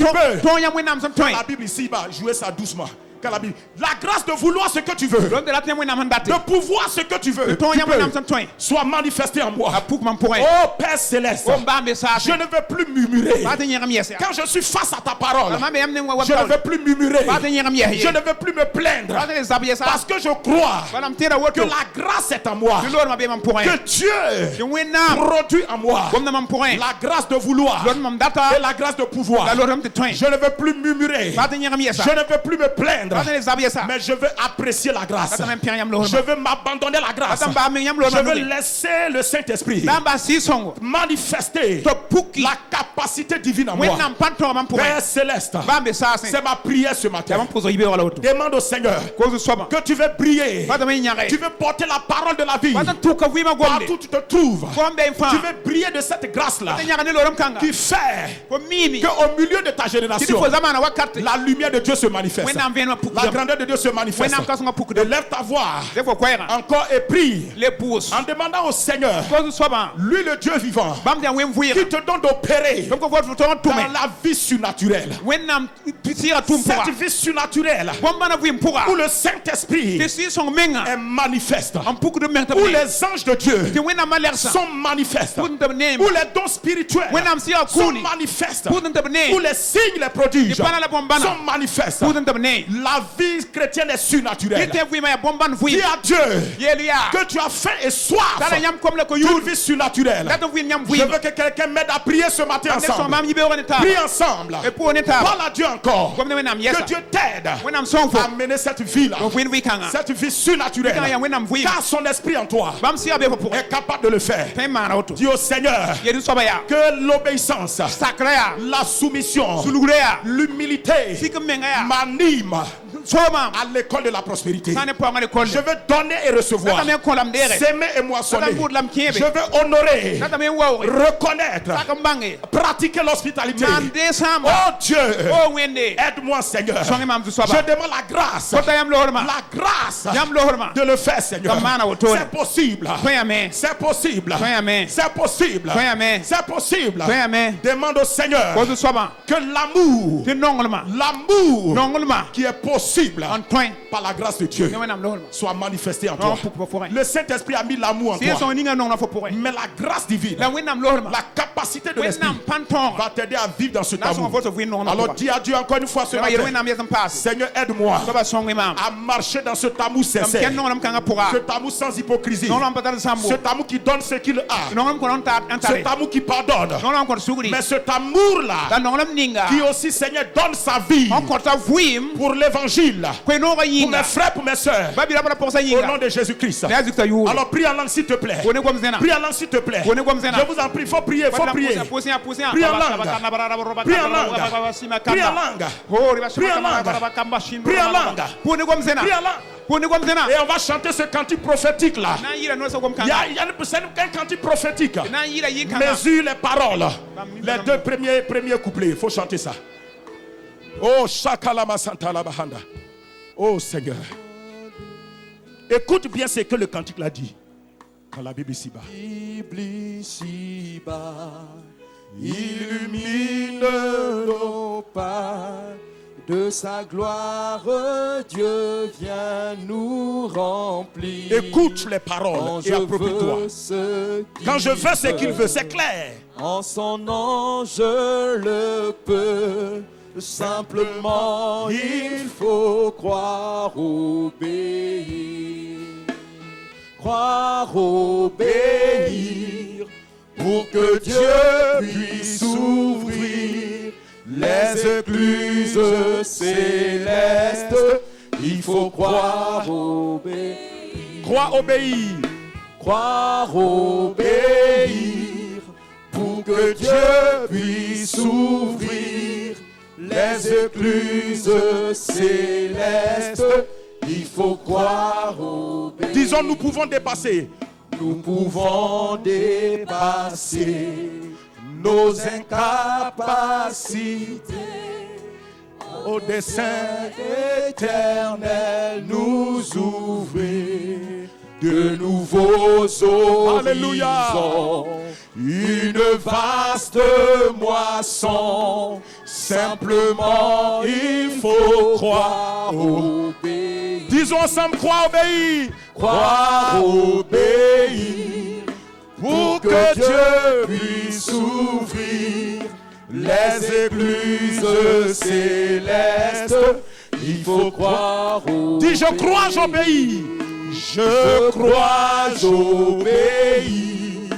La Bible ici, jouer ça doucement. La grâce de vouloir ce que tu veux, de pouvoir ce que tu veux, soit manifestée en moi. Oh Père Céleste, je ne veux plus murmurer. Quand je suis face à ta parole, je ne veux plus murmurer. Je ne veux plus me plaindre. Parce que je crois que la grâce est en moi. Que Dieu produit en moi la grâce de vouloir et la grâce de pouvoir. Je ne veux plus murmurer. Je ne veux plus me plaindre. Mais je veux apprécier la grâce. Je veux m'abandonner à la grâce. Je veux laisser le Saint-Esprit manifester la capacité divine en moi. Père Céleste, c'est ma prière ce matin. Demande au Seigneur que tu veux briller. Tu veux porter la parole de la vie partout où tu te trouves. Tu veux briller de cette grâce-là qui fait qu'au milieu de ta génération, la lumière de Dieu se manifeste. La grandeur de Dieu se manifeste. Lève ta voix encore et prie en demandant au Seigneur, lui le Dieu vivant, qui te donne d'opérer dans la vie surnaturelle. Cette vie surnaturelle où le Saint-Esprit est manifeste, où les anges de Dieu sont manifestes, où les dons spirituels sont manifestes, où les signes, les prodiges sont manifestes. La vie chrétienne est surnaturelle. Dis à Dieu que tu as faim et soif d'une vie surnaturelle. Je veux que quelqu'un m'aide à prier ce matin ensemble. Prie ensemble. Parle à Dieu encore. Que Dieu t'aide à mener cette vie-là, cette vie surnaturelle. Car son esprit en toi est capable de le faire. Dis au Seigneur que l'obéissance, la soumission, l'humilité m'anime à l'école de la prospérité. Je veux donner et recevoir. S'aimer et moissonner. Je veux honorer, reconnaître, pratiquer l'hospitalité. Oh Dieu, aide-moi Seigneur. Je demande la grâce de le faire Seigneur. C'est possible. C'est possible. C'est possible. C'est possible. Demande au Seigneur que l'amour qui est possible par la grâce de Dieu soit manifesté en toi. Le Saint-Esprit a mis l'amour en toi. Mais la grâce divine, la capacité de l'Esprit va t'aider à vivre dans cet amour. Alors dis à Dieu encore une fois ce matin, Seigneur, aide-moi à marcher dans cet amour sincère, cet amour sans hypocrisie, cet amour qui donne ce qu'il a, cet amour qui pardonne, mais cet amour-là qui aussi, Seigneur, donne sa vie pour l'évangile, pour mes frères, pour mes soeurs, au nom de Jésus-Christ. Alors prie en langue s'il te plaît. Prie en langue s'il te plaît. Je vous en prie, il faut prier, il faut prier. Prie en langue. Prie en langue. Prie en langue. Prie en langue. Prie en langue. Prie en langue. Et on va chanter ce cantique prophétique là. Il y a un cantique prophétique. Mesure les paroles. Les deux premiers couplets. Il faut chanter ça. Oh, Shakalama Santa la Bahanda. Oh Seigneur. Écoute bien ce que le cantique l'a dit. Dans la Bible ici-bas. Illumine nos pas. De sa gloire, Dieu vient nous remplir. Écoute les paroles et approprie-toi. Quand je veux ce qu'il veut, c'est clair. En son nom, je le peux. Simplement, il faut croire, obéir. Croire, obéir. Pour que Dieu puisse ouvrir les écluses célestes, il faut croire, obéir. Croire, obéir. Croire, obéir. Pour que Dieu puisse ouvrir les écluses célestes, il faut croire, obéir. Disons, nous pouvons dépasser. Nous pouvons dépasser nos incapacités au dessein éternel, nous ouvrir de nouveaux horizons. Alléluia. Une vaste moisson. Simplement, il faut croire, obéir. Disons ensemble, croire, obéir. Croire, obéir. Pour que Dieu puisse ouvrir les écluses célestes, il faut croire, obéir. Dis, je crois, j'obéis. Je crois, j'obéis.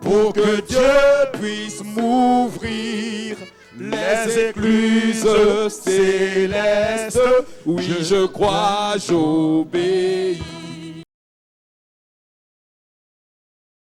Pour que Dieu puisse m'ouvrir les écluses célestes. Oui, je crois, j'obéis.